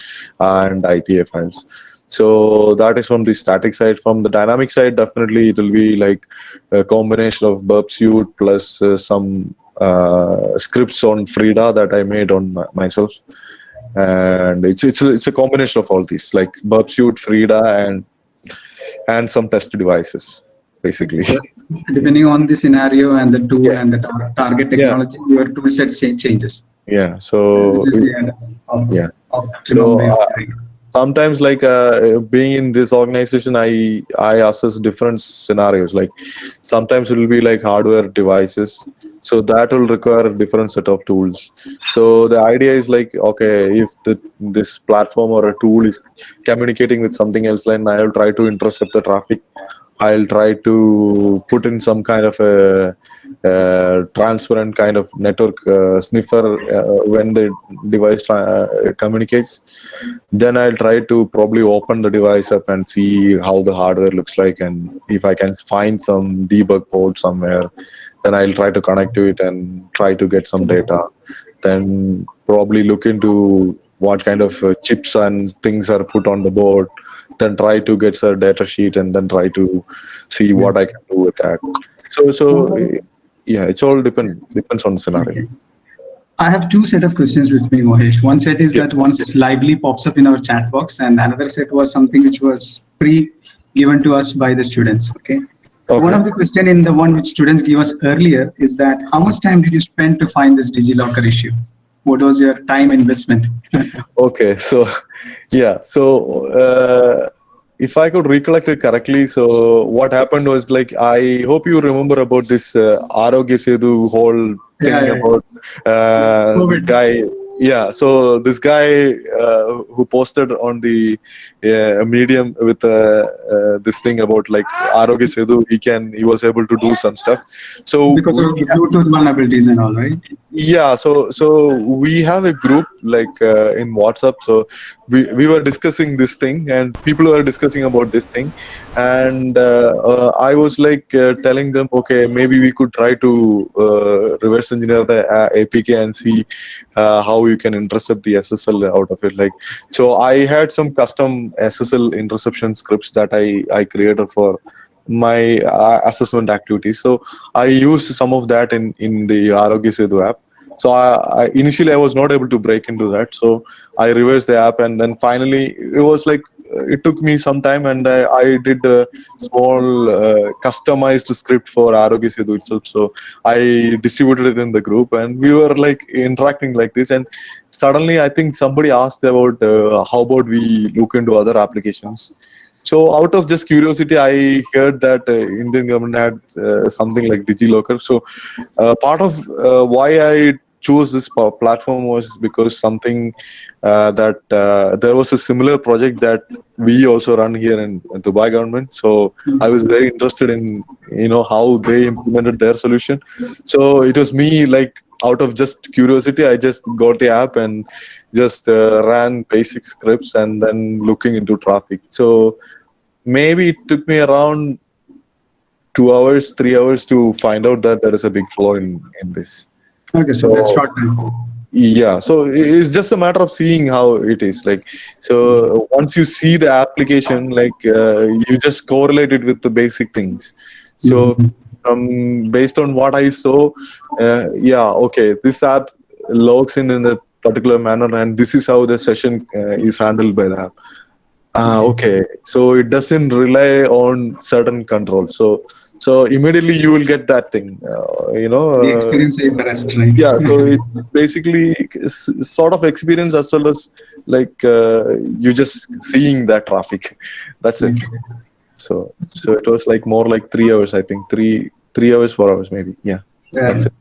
and IPA files. So that is from the static side. From the dynamic side, definitely it will be like a combination of Burp Suite plus some scripts on Frida that I made on myself, and it's a combination of all these, like Burp Suite, Frida, and some test devices, basically. So depending on the scenario and the tool Yeah, and the target yeah, technology, your tool set changes. yeah. This So is the yeah. optimum So way of doing it. sometimes, like being in this organization, I assess different scenarios. Like sometimes it will be like hardware devices, so that will require a different set of tools. So the idea is like, okay, if this platform or a tool is communicating with something else, then I'll try to intercept the traffic. I'll try to put in some kind of a transparent kind of network sniffer when the device communicates. Then I'll try to probably open the device up and see how the hardware looks like, and if I can find some debug port somewhere, then I'll try to connect to it and try to get some data. Then probably look into what kind of chips and things are put on the board, then try to get a data sheet and then try to see what I can do with that. So yeah, it's all depends on the scenario. Okay. I have two set of questions with me, Mohesh. One set is Yeah. that once lively pops up in our chat box, and another set was something which was pre-given to us by the students. Okay. One Okay. of the question in the one which students give us earlier is that how much time did you spend to find this DigiLocker issue? What was your time investment? Okay. So, yeah. So, if I could recollect it correctly, so what happened was like I hope you remember about this Arogya Setu whole Yeah, thing yeah, about it's COVID. guy. Yeah. So this guy who posted on the medium with this thing about like Arogya Setu, he was able to do some stuff. So Because of the Bluetooth vulnerabilities and all, right? yeah, so we have a group like in WhatsApp. So we were discussing this thing, and people were discussing about this thing, and I was like telling them, okay, maybe we could try to reverse engineer the APK and see how you can intercept the SSL out of it. Like, so I had some custom SSL interception scripts that I created for my assessment activities. So I used some of that in the Arogya Setu app. So initially I was not able to break into that. So I reversed the app, and then finally it was like it took me some time, and I did a small customized script for Arogya Setu itself. So I distributed it in the group, and we were like interacting like this. And suddenly I think somebody asked about how about we look into other applications. So out of just curiosity, I heard that Indian government had something like DigiLocker. So part of why I chose this platform was because something that there was a similar project that we also run here in Dubai government. So I was very interested in how they implemented their solution. So it was me like out of just curiosity, I just got the app and just ran basic scripts and then looking into traffic. So maybe it took me around 2 hours, 3 hours to find out that there is a big flaw in this. Okay, so that's So short time. yeah, so it's just a matter of seeing how it is. Like, so once you see the application, like you just correlate it with the basic things. So Mhm. based on what I saw, yeah, okay, this app logs in a particular manner, and this is how the session is handled by the app. Okay, so it doesn't rely on certain control. So immediately you will get that thing. The experience is the rest, right? Yeah. So it's basically sort of experience as well as like you just seeing that traffic. That's it. Okay. So it was like more like 3 hours. I think 3 hours, 4 hours maybe. Yeah, Yeah. that's it.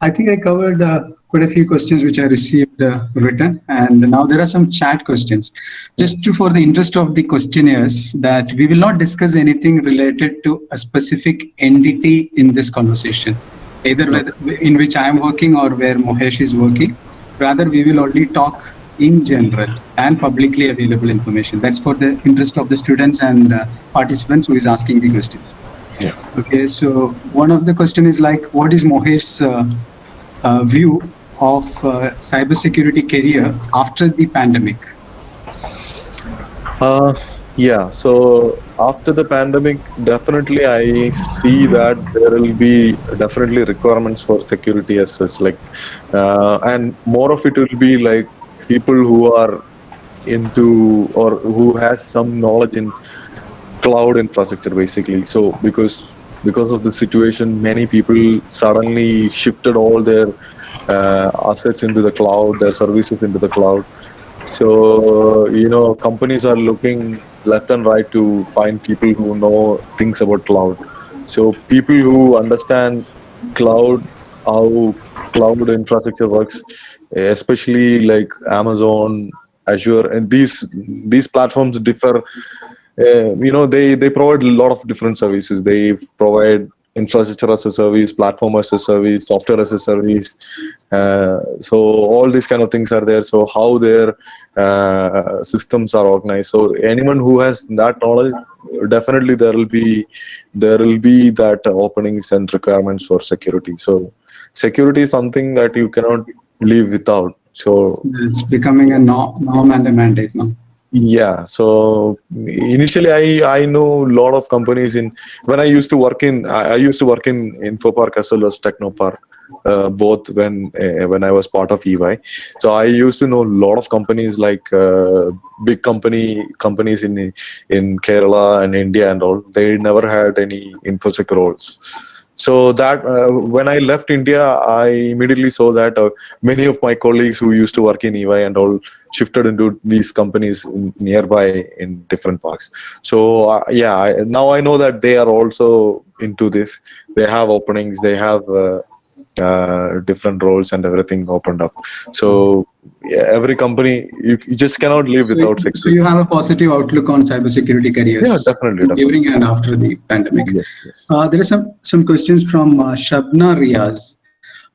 I think I covered quite a few questions which I received written, and now there are some chat questions. Just for the interest of the questionnaires, that we will not discuss anything related to a specific entity in this conversation, either Okay. in which I am working or where Mohesh is working. Rather, we will only talk in general and publicly available information. That's for the interest of the students and participants who is asking the questions. Yeah. Okay, so one of the question is like, what is Mohesh's view of cybersecurity career after the pandemic? Uh, yeah. So after the pandemic, definitely I see that there will be definitely requirements for security as such. Like, and more of it will be like people who are into or who has some knowledge in cloud infrastructure, basically. So because of the situation, many people suddenly shifted all their assets into the cloud, their services into the cloud. So, companies are looking left and right to find people who know things about cloud. So, people who understand cloud, how cloud infrastructure works, especially like Amazon, Azure, and these platforms differ. They provide a lot of different services. They provide infrastructure as a service, platform as a service, software as a service. So all these kind of things are there. So how their systems are organized. So anyone who has that knowledge, definitely there will be that openings and requirements for security. So security is something that you cannot live without. So It's becoming a norm and a mandate now. yeah, so initially I know a lot of companies in when I used to work in Infopark as well as Technopark. both when I was part of EY. So I used to know a lot of companies, like big companies in Kerala and India and all. They never had any infosec roles. So that when I left India, I immediately saw that many of my colleagues who used to work in EY and all shifted into these companies nearby in different parks. So yeah, now I know that they are also into this. They have openings. They have different roles and everything opened up. So yeah, every company, you just cannot live So, without so security. you have a positive outlook on cybersecurity Yeah, careers definitely, definitely. during and after the pandemic. Yes, yes. There are some questions from Shabna Riaz.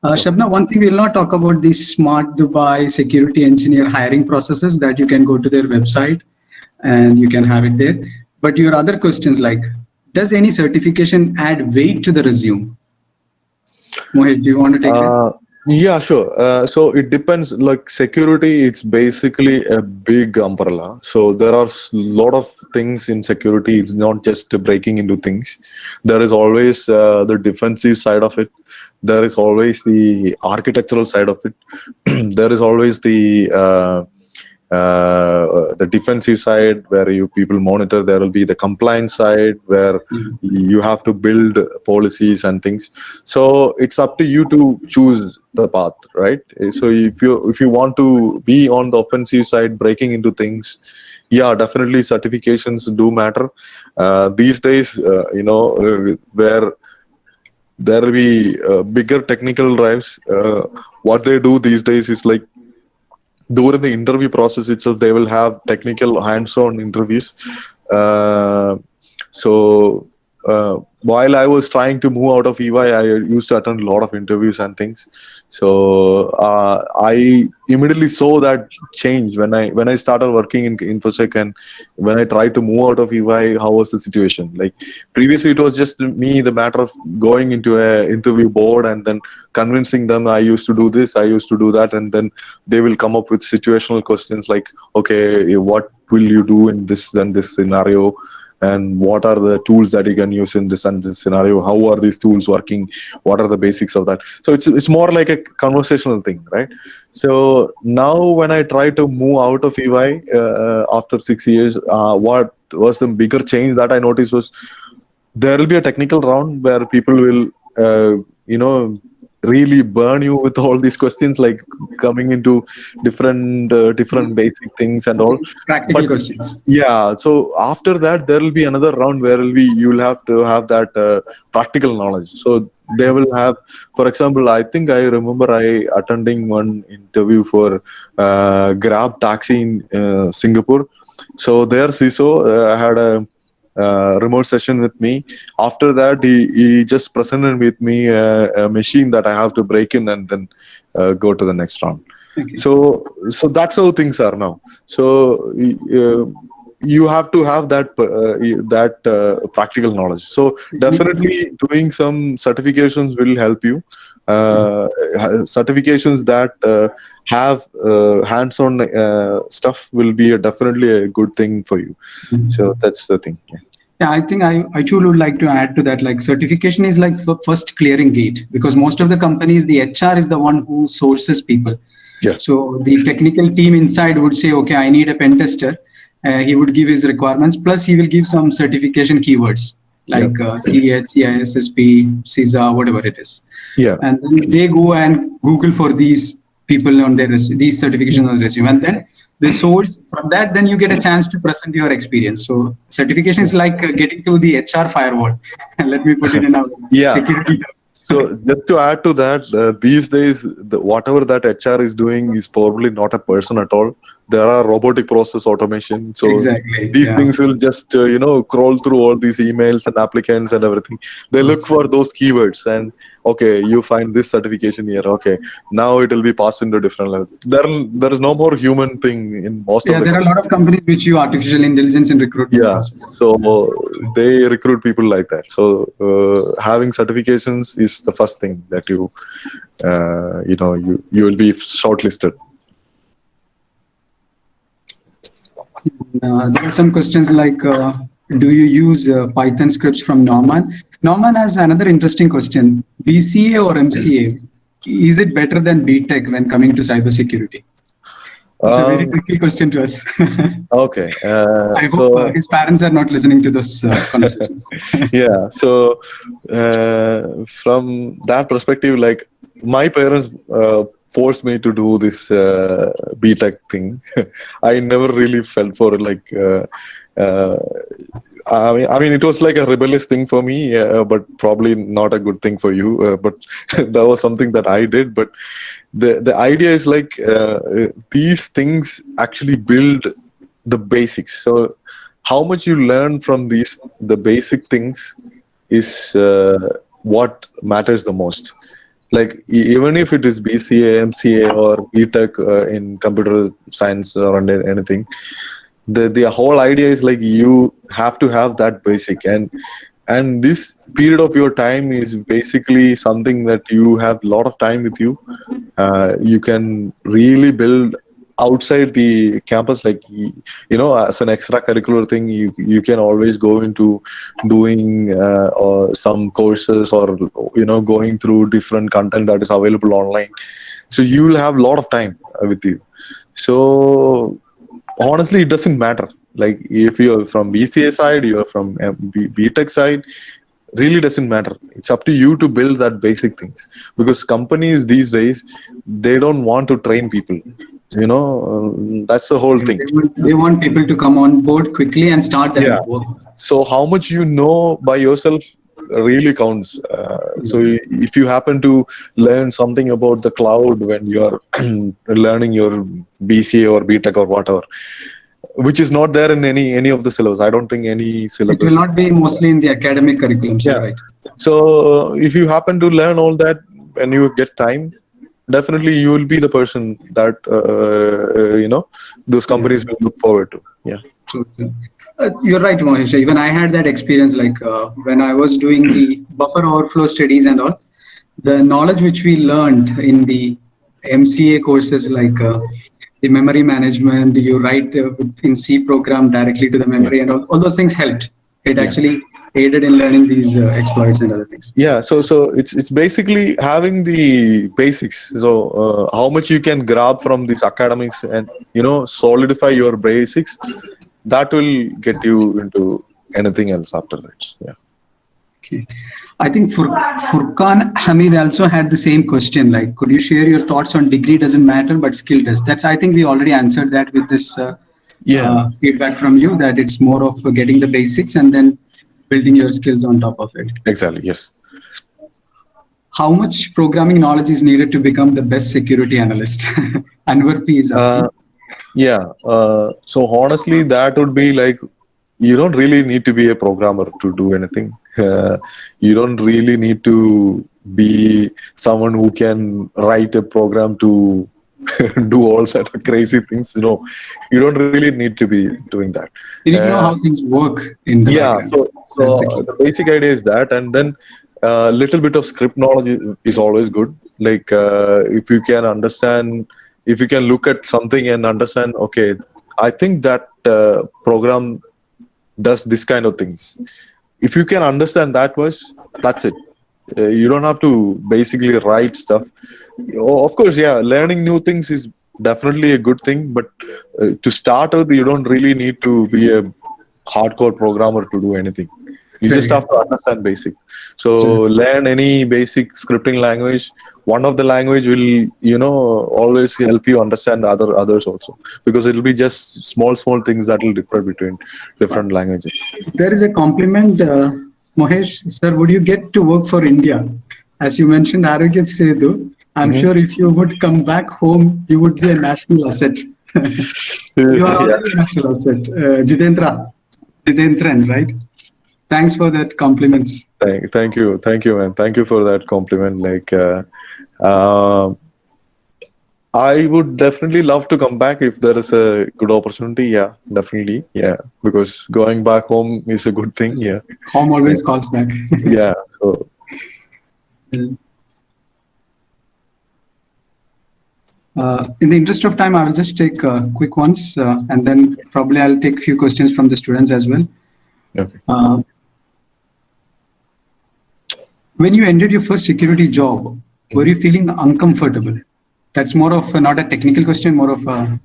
Shabna, one thing we'll not talk about the Smart Dubai security engineer hiring processes that you can go to their website and you can have it there. But your other questions like, does any certification add weight to the resume? Mohit, do you want to take that? Uh, yeah, sure. So it depends. Like security, it's basically a big umbrella. So there are a lot of things in security. It's not just breaking into things. There is always the defensive side of it. There is always the architectural side of it. There is always the defensive side where you people monitor. There will be the compliance side where Mhm. you have to build policies and things. So it's up to you to choose the path, right? So if you want to be on the offensive side, breaking into things, yeah, definitely certifications do matter these days. Where there will be bigger technical drives. What they do these days is like during the interview process itself, they will have technical hands-on interviews. Uh, so while I was trying to move out of EY, I used to attend a lot of interviews and things. So I immediately saw that change when I started working in InfoSec, and when I tried to move out of EY. How was the situation? Like previously, it was just me, the matter of going into a interview board and then convincing them I used to do this, I used to do that, and then they will come up with situational questions like, okay, what will you do in this and this scenario, and what are the tools that you can use in this and this scenario, how are these tools working, what are the basics of that. So it's more like a conversational thing, right? So now when I try to move out of EY after 6 years, what was the bigger change that I noticed was there will be a technical round where people will you know really burn you with all these questions, like coming into different basic things and all. Practical But questions. yeah, so after that there will be another round where will be you'll have to have that practical knowledge. So they will have, for example, I think I remember I attending one interview for Grab taxi in Singapore. So their CISO had a remote session with me. After that, he just presented with me a machine that I have to break in and then go to the next round. Okay. So that's how things are now. So you have to have that practical knowledge. So definitely doing some certifications will help you. Certifications that have hands-on stuff will be definitely a good thing for you. So that's the thing. Yeah. Yeah, I think I too would like to add to that. Like certification is like the first clearing gate because most of the companies, the HR is the one who sources people. Yeah. So the technical team inside would say, okay, I need a pen tester. He would give his requirements. Plus, he will give some certification keywords Yeah. like CH, CISSP, CISA, whatever it is. Yeah. And then they go and Google for these people on their these certifications on the resume, and then the source from that. Then you get a chance to present your experience. So certification is like getting to the HR firewall. And let me put it in a Yeah. security term. So just to add to that, these days, whatever that HR is doing is probably not a person at all. There are robotic process automation. So Exactly. these Yeah. things will just, crawl through all these emails and applicants and everything. They look Yes. for those keywords and, okay, you find this certification here. Okay, now it will be passed into different levels. There is no more human thing in most of Yeah, the there are a companies. lot of companies which use artificial intelligence in recruitment Yeah, process. so they recruit people like that. So having certifications is the first thing that you will be shortlisted. There are some questions like, do you use Python scripts from Norman? Norman has another interesting question. BCA or MCA? is it better than BTech when coming to cybersecurity? It's a very Um, tricky question to us. okay. I hope So his parents are not listening to those conversations. yeah. So from that perspective, like my parents forced me to do this BTech thing. I never really felt for it. Like uh, I mean, it was like a rebellious thing for me, but probably not a good thing for you. But that was something that I did. But the idea is like these things actually build the basics. So how much you learn from the basic things is what matters the most. Like even if it is BCA, MCA, or BTech in computer science or anything, the whole idea is like you have to have that basic, and this period of your time is basically something that you have a lot of time with you. You can really build outside the campus, like as an extracurricular thing, you can always go into doing or some courses, or going through different content that is available online. So you will have a lot of time with you. So honestly, it doesn't matter. Like if you're from BCA side, you're from BTech side, really doesn't matter. It's up to you to build that basic things, because companies these days, they don't want to train people. That's the whole thing. They want people to come on board quickly and start their Yeah. work. So how much you know by yourself really counts. So if you happen to learn something about the cloud when you're learning your BCA or BTech or whatever, which is not there in any of the syllabus. I don't think any It will syllabus. not be mostly in the academic curriculums, you're Yeah. right. So if you happen to learn all that when you get time, definitely you will be the person that those Yeah. companies will look forward to. Yeah. True, true. You're right, Mohesh. Even I had that experience, like when I was doing the buffer overflow studies and all, the knowledge which we learned in the MCA courses, like the memory management, you write in C program directly to the Yeah. memory, and all those things helped. It Yeah. actually aided in learning these exploits and other things. Yeah. So it's basically having the basics. So how much you can grab from these academics and solidify your basics, that will get you into anything else after that. Yeah. Okay. I think Furkan Hamid also had the same question. Like, could you share your thoughts on degree doesn't matter, but skill does? That's, I think we already answered that with this Yeah. feedback from you, that it's more of getting the basics and then building your skills on top of it. Exactly. Yes. How much programming knowledge is needed to become the best security analyst? Anwar P is Uh, asking. yeah. So honestly, that would be like, you don't really need to be a programmer to do anything. You don't really need to be someone who can write a program to do all sort of crazy things. You don't really need to be doing that. You need to know Uh, how things work in the yeah. background. That's the So key. the basic idea is that, and then a little bit of script knowledge is always good. Like if you can understand, if you can look at something and understand, okay, I think that program does this kind of things. If you can understand that much, that's it. You don't have to basically write stuff. Of course, yeah, learning new things is definitely a good thing, but to start with, you don't really need to be a hardcore programmer to do anything. You just Very have to understand basic. So good. learn any basic scripting language. One of the language will, always help you understand others also, because it will be just small things that will differ between different languages. There is a compliment, Mohesh, sir, would you get to work for India? As you mentioned, Arogya Setu, I'm Hmm. sure if you would come back home, you would be a national asset. You are Yeah. already a national asset. Jitendran, right? Thanks for that compliments. Thank you, man. Thank you for that compliment. Like, uh, I would definitely love to come back if there is a good opportunity. Yeah, definitely. Yeah, because going back home is a good thing. Yeah, Home yeah. always calls back. Yeah. So In the interest of time, I will just take quick ones, and then probably I'll take few questions from the students as well. okay. Uh, when you ended your first security job, Were you feeling uncomfortable? That's more of not a technical question, more of a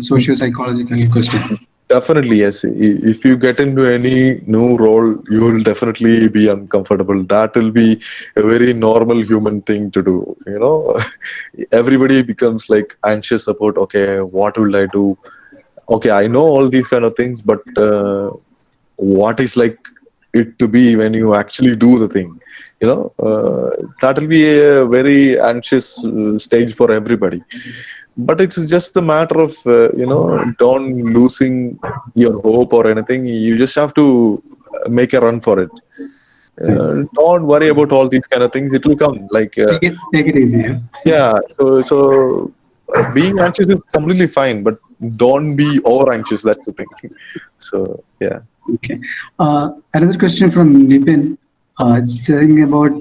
socio-psychological question. Definitely, yes. If you get into any new role, you will definitely be uncomfortable. That will be a very normal human thing to do. Everybody becomes like anxious about, okay, what will I do? Okay, I know all these kind of things, but what is like it to be when you actually do the thing? That will be a very anxious stage for everybody, but it's just a matter of don't losing your hope or anything. You just have to make a run for it. Right. Don't worry about all these kind of things, it will come like Take it easy. Yeah. yeah. So being anxious is completely fine, but don't be over anxious, that's the thing. So yeah. Okay. Another question from Nipin. It's saying about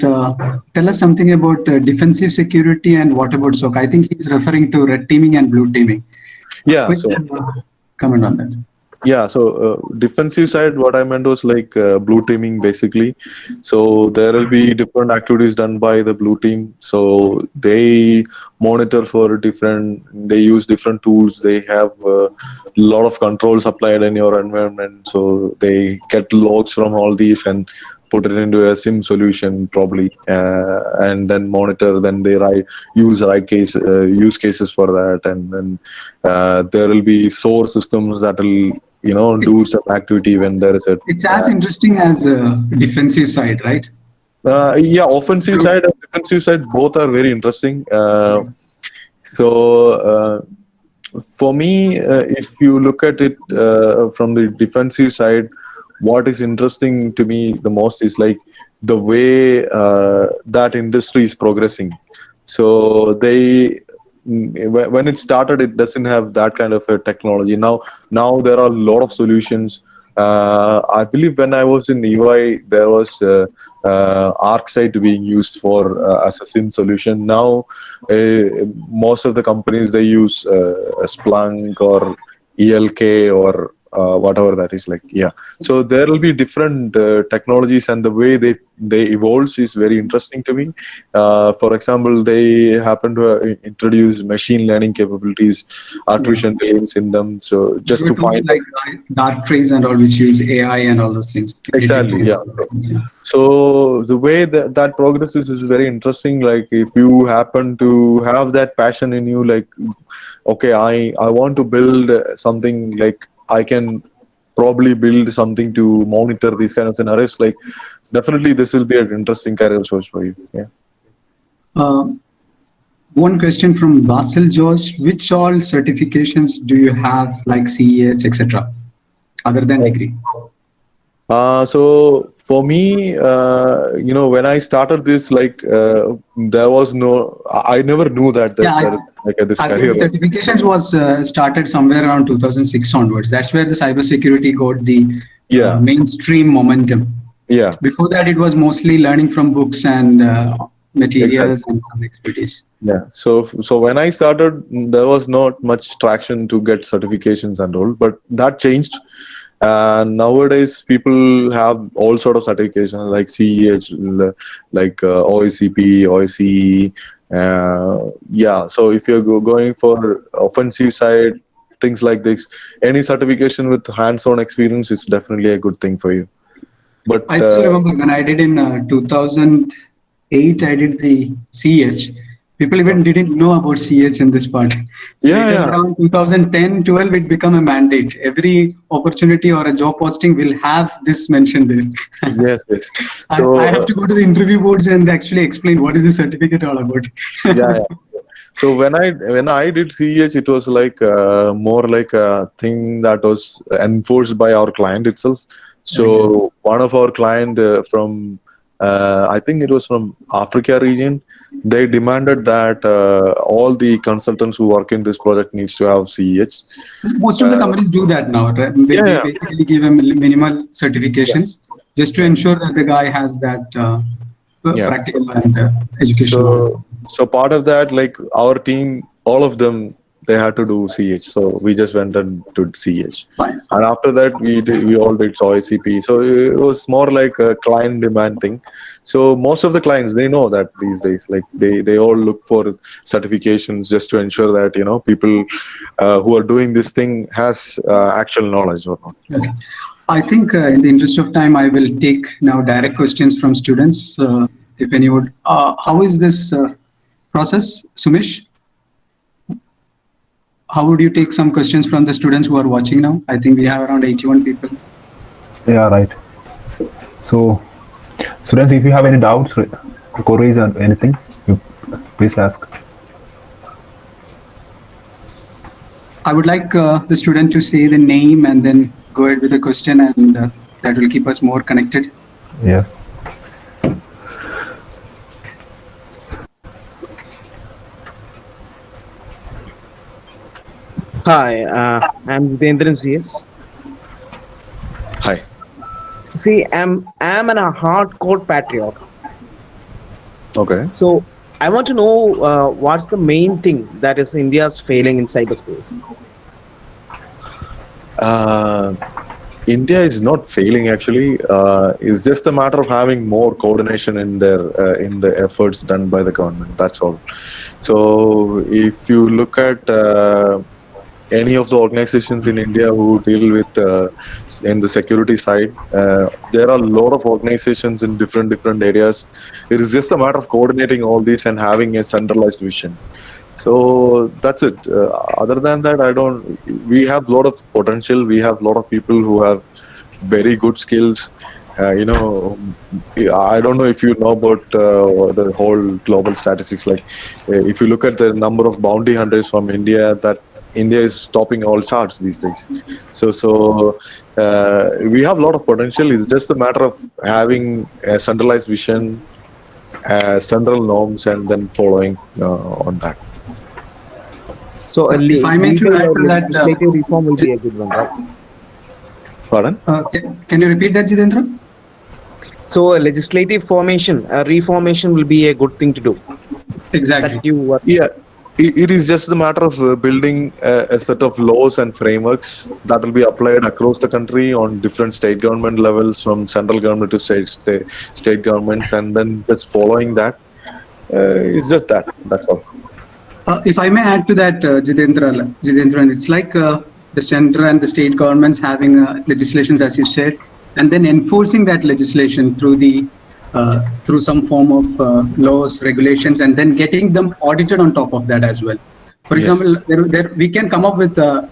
tell us something about defensive security and what about SOC? I think he's referring to red teaming and blue teaming. Yeah, Quick so comment on that. yeah, so defensive side, what I meant was like blue teaming basically. So there will be different activities done by the blue team. So they monitor for different, they use different tools. They have a lot of controls applied in your environment. So they get logs from all these and put it into a sim solution probably, and then monitor. Then they use use cases for that, and then there will be source systems that will do some activity when there is a It's as interesting as defensive side, right? yeah, offensive Blue. side and defensive side both are very interesting. So for me, if you look at it from the defensive side, what is interesting to me the most is like the way that industry is progressing. So when it started, it doesn't have that kind of a technology. Now there are a lot of solutions. I believe when I was in EY, there was ArcSight being used for as a SIM solution. Now most of the companies, they use Splunk or ELK or whatever that is like. Yeah, so there will be different technologies, and the way they evolves is very interesting to me. For example, they happen to introduce machine learning capabilities, Yeah. artificial intelligence in them. So just There were to tools find out like Darktrace and all, which use AI and all those things to detect. exactly, yeah. Yeah. So the way that progress is very interesting. Like if you happen to have that passion in you, like okay, I want to build something, like I can probably build something to monitor these kind of scenarios. Like definitely this will be an interesting career choice for you. Yeah. Uh, One question from Basil Josh. Which all certifications do you have, like CEH, etc., other than degree? So for me, when I started this, like there was no, I never knew that Yeah, there is like this I think career. certifications was started somewhere around 2006 onwards. That's where the cybersecurity got the Yeah, mainstream momentum. yeah, Before that, it was mostly learning from books and exactly. materials and some expertise. Yeah. So when I started, there was not much traction to get certifications and all, but that changed. And nowadays, people have all sort of certifications like CEH, like OICP, OICE. Yeah. So if you're going for offensive side, things like this, any certification with hands-on experience, it's definitely a good thing for you. But I still remember when I did in 2008, I did the CH. People even didn't know about CH in this part. yeah, Later, yeah, around 2010, 12, it became a mandate. Every opportunity or a job posting will have this mentioned there. yes, yes. I So have to go to the interview boards and actually explain what is the certificate all about. yeah, yeah. So when I did CEH, it was like more like a thing that was enforced by our client itself. Okay. So one of our client from I think it was from Africa region. They demanded that all the consultants who work in this project needs to have CEH. Most of the Uh, companies do that now. Right? They, yeah, they yeah, basically give a minimal certifications just to yeah, ensure that the guy has that yeah. practical and educational So knowledge. so part of that, like our team, all of them they had to do CH, so we just went and did CH. Fine. And after that, we all did ICP. So it was more like a client demand thing. So most of the clients, they know that these days, like they all look for certifications just to ensure that people who are doing this thing has actual knowledge or not. Okay. I think in the interest of time, I will take now direct questions from students. If any would, how is this process, Sumesh? How would you take some questions from the students who are watching now? I think we have around 81 people. Yeah, right. So, students, if you have any doubts, queries, or anything, you please ask. I would like the student to say the name and then go ahead with the question, and that will keep us more connected. Yes. Hi, I'm Jitendran CS. Hi. See, I'm a hardcore patriot. Okay. So I want to know what's the main thing that is India's failing in cyberspace. Uh, India is not failing actually. It's just a matter of having more coordination in the efforts done by the government. That's all. So if you look at any of the organizations in India who deal with in the security side, there are a lot of organizations in different areas. It is just a matter of coordinating all these and having a centralized vision. So that's it. Other than that, we have a lot of potential. We have a lot of people who have very good skills. I don't know if you know about the whole global statistics. Like, if you look at the number of bounty hunters from India, that India is topping all charts these days. So we have a lot of potential. It's just a matter of having a centralized vision, central norms, and then following on that. So If I may to add to that, legislative reform will be a good one, right? Pardon? Can you repeat that, Jitendra? So a legislative reformation will be a good thing to do. Exactly. That you were Yeah, it is just the matter of building a set of laws and frameworks that will be applied across the country on different state government levels, from central government to state governments, and then just following that. It's just that. That's all. If I may add to that, Jitendra, it's like the central and the state governments having legislations, as you said, and then enforcing that legislation through some form of laws, regulations, and then getting them audited on top of that as well. For Yes. example, we can come up with a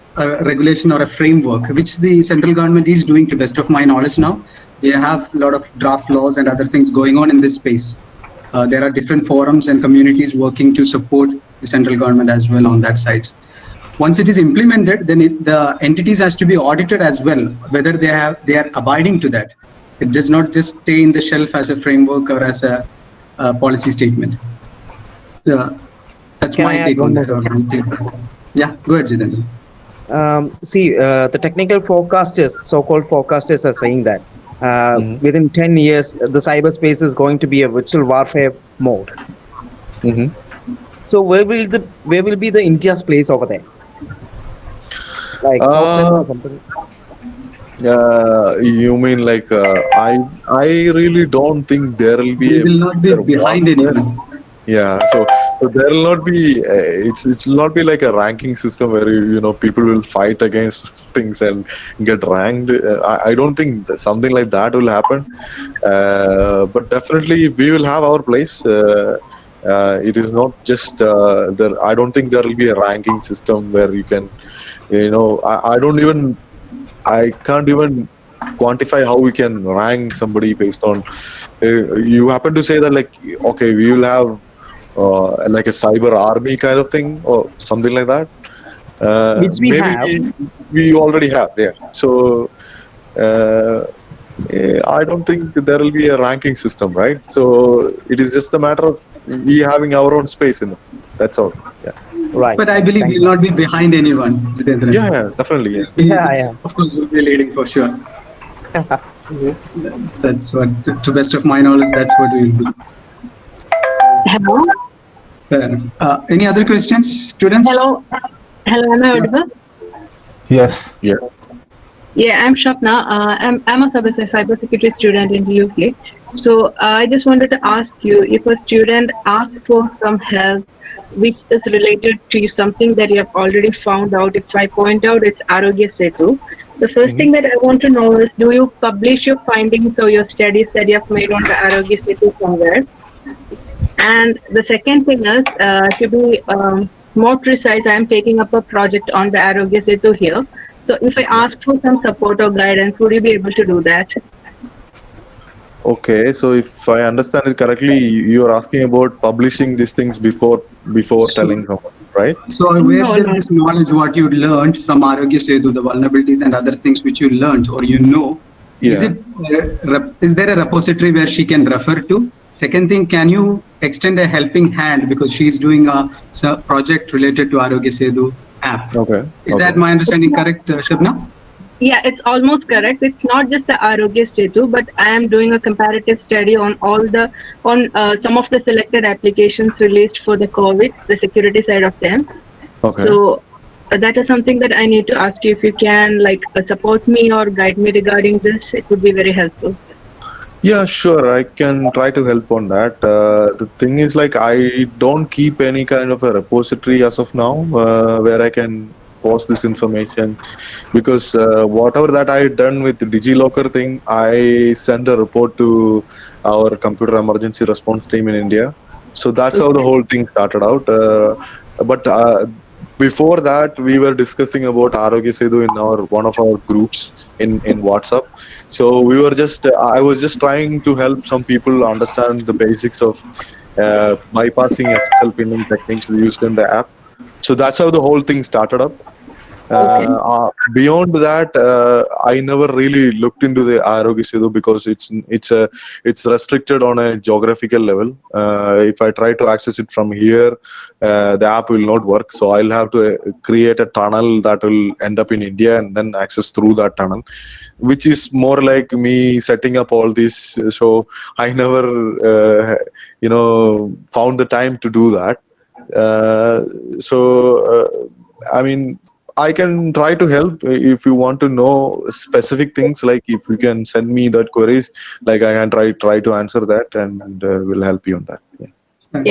regulation or a framework, which the central government is doing to best of my knowledge now. They have a lot of draft laws and other things going on in this space. There are different forums and communities working to support the central government as well on that side. Once it is implemented, then the entities has to be audited as well, whether they are abiding to that. It does not just stay in the shelf as a framework or as a policy statement. That's Can I my add take one on more that. Yeah, go ahead, Jitendra. see, the technical forecasters, so-called forecasters, are saying that Mhm. within 10 years, the cyberspace is going to be a virtual warfare mode. Mm-hmm. So where will be the India's place over there? Like Scotland or something? You mean like I really don't think there will be We a will not be nuclear behind warfare. anyone. Yeah, so there will not be it will not be like a ranking system where people will fight against things and get ranked. I don't think something like that will happen. But definitely we will have our place. It is not just there. I don't think there will be a ranking system where you can, I can't even quantify how we can rank somebody based on. You happen to say that, like, okay, we will have like a cyber army kind of thing or something like that. Which we Maybe have. we already have, yeah. So I don't think there will be a ranking system, right? So it is just a matter of we having our own space in it. That's all. Yeah. Right. But I believe Thank we will not be behind anyone, Jitendra. Yeah, definitely. Yeah. Yeah. Of course, we'll be leading for sure. That's what, to best of my knowledge, that's what we will do. Hello. Fair enough. Any other questions, students? Hello. Hello, am I Yes. audible? Yes. Yeah. Yeah, I'm Shapna. I'm a cybersecurity student in the UK. So I just wanted to ask you if a student asks for some help which is related to something that you have already found out, if I point out it's Arogya Setu, the first Mhm. thing that I want to know is do you publish your findings or your studies that you have made on the Arogya Setu somewhere? And the second thing is, to be more precise, I am taking up a project on the Arogya Setu here. So if I ask for some support or guidance, would you be able to do that? Okay, so if I understand it correctly, you are asking about publishing these things before telling So, someone, right? so where No, does no. this knowledge, what you learned from Arogya Setu, the vulnerabilities and other things which you learned or you know, is Yeah. it is there a repository where she can refer to? Second thing, can you extend a helping hand because she's doing a project related to Arogya Setu app? Okay. Is that Okay. my understanding correct, Shabna? Yeah, it's almost correct. It's not just the Arogya Setu, but I am doing a comparative study on on some of the selected applications released for the COVID, the security side of them. Okay. So that is something that I need to ask you if you can like support me or guide me regarding this. It would be very helpful. Yeah, sure. I can try to help on that. The thing is, like, I don't keep any kind of a repository as of now where I can post this information because whatever that I done with the DigiLocker thing, I sent a report to our computer emergency response team in India. So that's how the Okay. whole thing started out. But before that, we were discussing about Arogya Setu in our one of our groups in WhatsApp. So we were just I was just trying to help some people understand the basics of bypassing SSL pinning techniques used in the app. So that's how the whole thing started up. Okay. Beyond that, I never really looked into the Arogya Setu because it's restricted on a geographical level. If I try to access it from here, the app will not work. So I'll have to create a tunnel that will end up in India and then access through that tunnel, which is more like me setting up all this. So I never, found the time to do that. Uh, I mean, I can try to help if you want to know specific things. Like if you can send me that queries, like I can try to answer that, and will help you on that. Yeah.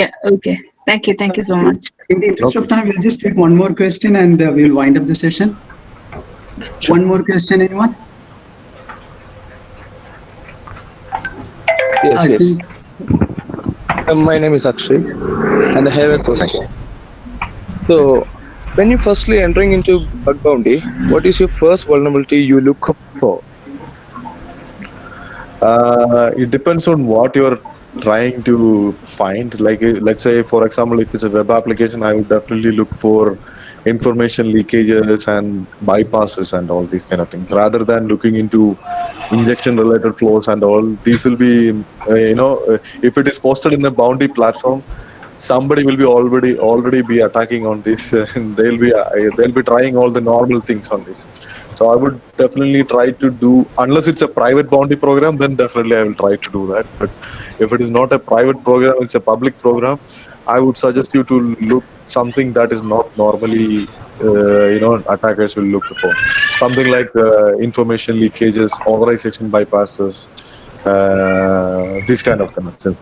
Yeah. Okay. Thank you. Thank you so much. In the interest of Okay. time, we'll just take one more question and we'll wind up the session. Sure. One more question, anyone? Yes, I yes. think My name is Akshay, and I have a question. So, when you firstly entering into bug bounty, what is your first vulnerability you look up for? It depends on what you're trying to find. Like, let's say, for example, if it's a web application, I would definitely look for information leakages and bypasses and all these kind of things, rather than looking into injection-related flows and all. These will be, if it is posted in a bounty platform, somebody will be already be attacking on this and they'll be trying all the normal things on this. So I would definitely try to do, unless it's a private bounty program, then definitely I will try to do that. But if it is not a private program, it's a public program, I would suggest you to look something that is not normally attackers will look for, something like information leakages, authorization bypasses, these kind of things. Yeah.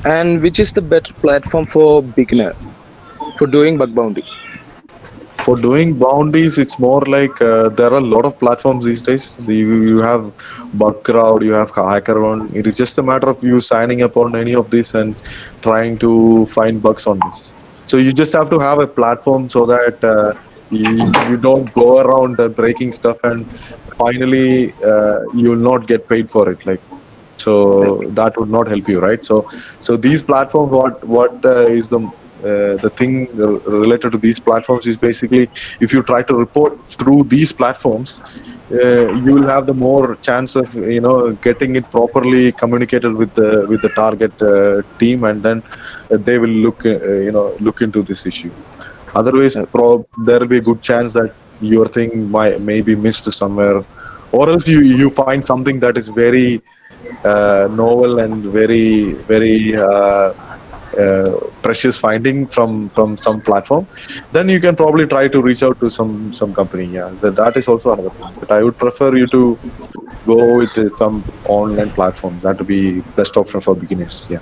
And which is the better platform for beginner for doing bug bounty? For doing bounties, it's more like there are a lot of platforms these days. You have Bugcrowd, you have HackerOne. It is just a matter of you signing up on any of these and trying to find bugs on this. So you just have to have a platform so that you don't go around breaking stuff and finally you will not get paid for it. Like, so that would not help you, right? So these platforms, what is the thing related to these platforms is basically, if you try to report through these platforms, you will have the more chance of getting it properly communicated with the target team, and then they will look into this issue. Otherwise, there will be a good chance that your thing may be missed somewhere, or else you find something that is very novel and very very precious finding from some platform, then you can probably try to reach out to some company. Yeah, that is also another thing. But I would prefer you to go with some online platform. That would be best option for beginners. Yeah.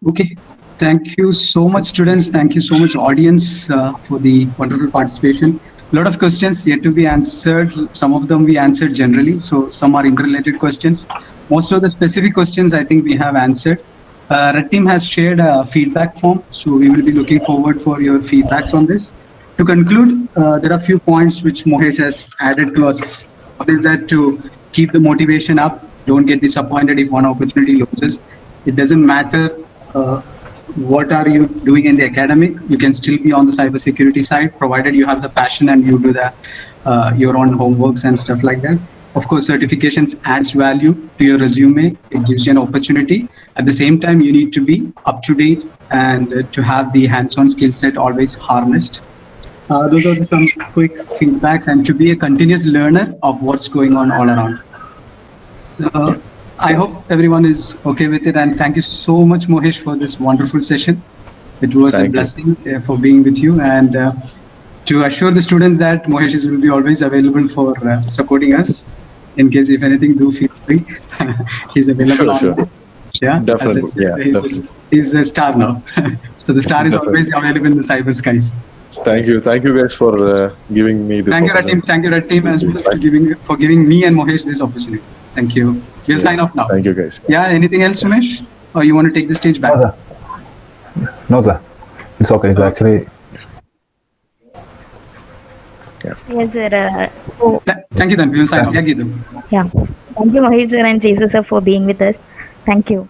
Okay. Thank you so much, students. Thank you so much, audience, for the wonderful participation. A lot of questions yet to be answered. Some of them we answered generally, so some are interrelated questions. Most of the specific questions I think we have answered. Red team has shared a feedback form, so we will be looking forward for your feedbacks on this. To conclude, there are a few points which Mohesh has added to us. One is that to keep the motivation up, don't get disappointed if one opportunity loses. It doesn't matter what are you doing in the academic, you can still be on the cybersecurity side, provided you have the passion and you do the your own homeworks and stuff like that. Of course, certifications adds value to your resume. It gives you an opportunity. At the same time, you need to be up to date and to have the hands-on skill set always harnessed. Those are some quick feedbacks, and to be a continuous learner of what's going on all around. So I hope everyone is okay with it, and thank you so much, Mohesh, for this wonderful session. It was Thank a you. blessing for being with you, and to assure the students that Mohesh will be always available for supporting us. In case if anything, do feel free. He's available. Sure. Yeah, Definitely, as I said, yeah, he's a star now. So the star is always available in the cyber skies. Thank you guys for giving me this. Thank you, Red Team. opportunity. Thank you, Red Team, as well, Thank for giving me and Mohesh this opportunity. Thank you. We'll sign off now. Thank you, guys. Yeah, anything else, Sumesh? Or you want to take the stage back? No, sir. No, sir. It's okay. It's actually. Yes, sir. Thank you, then. We will sign off. Yeah, Geetu. Yeah. Thank you, Mahesh sir and Jesus sir, for being with us. Thank you.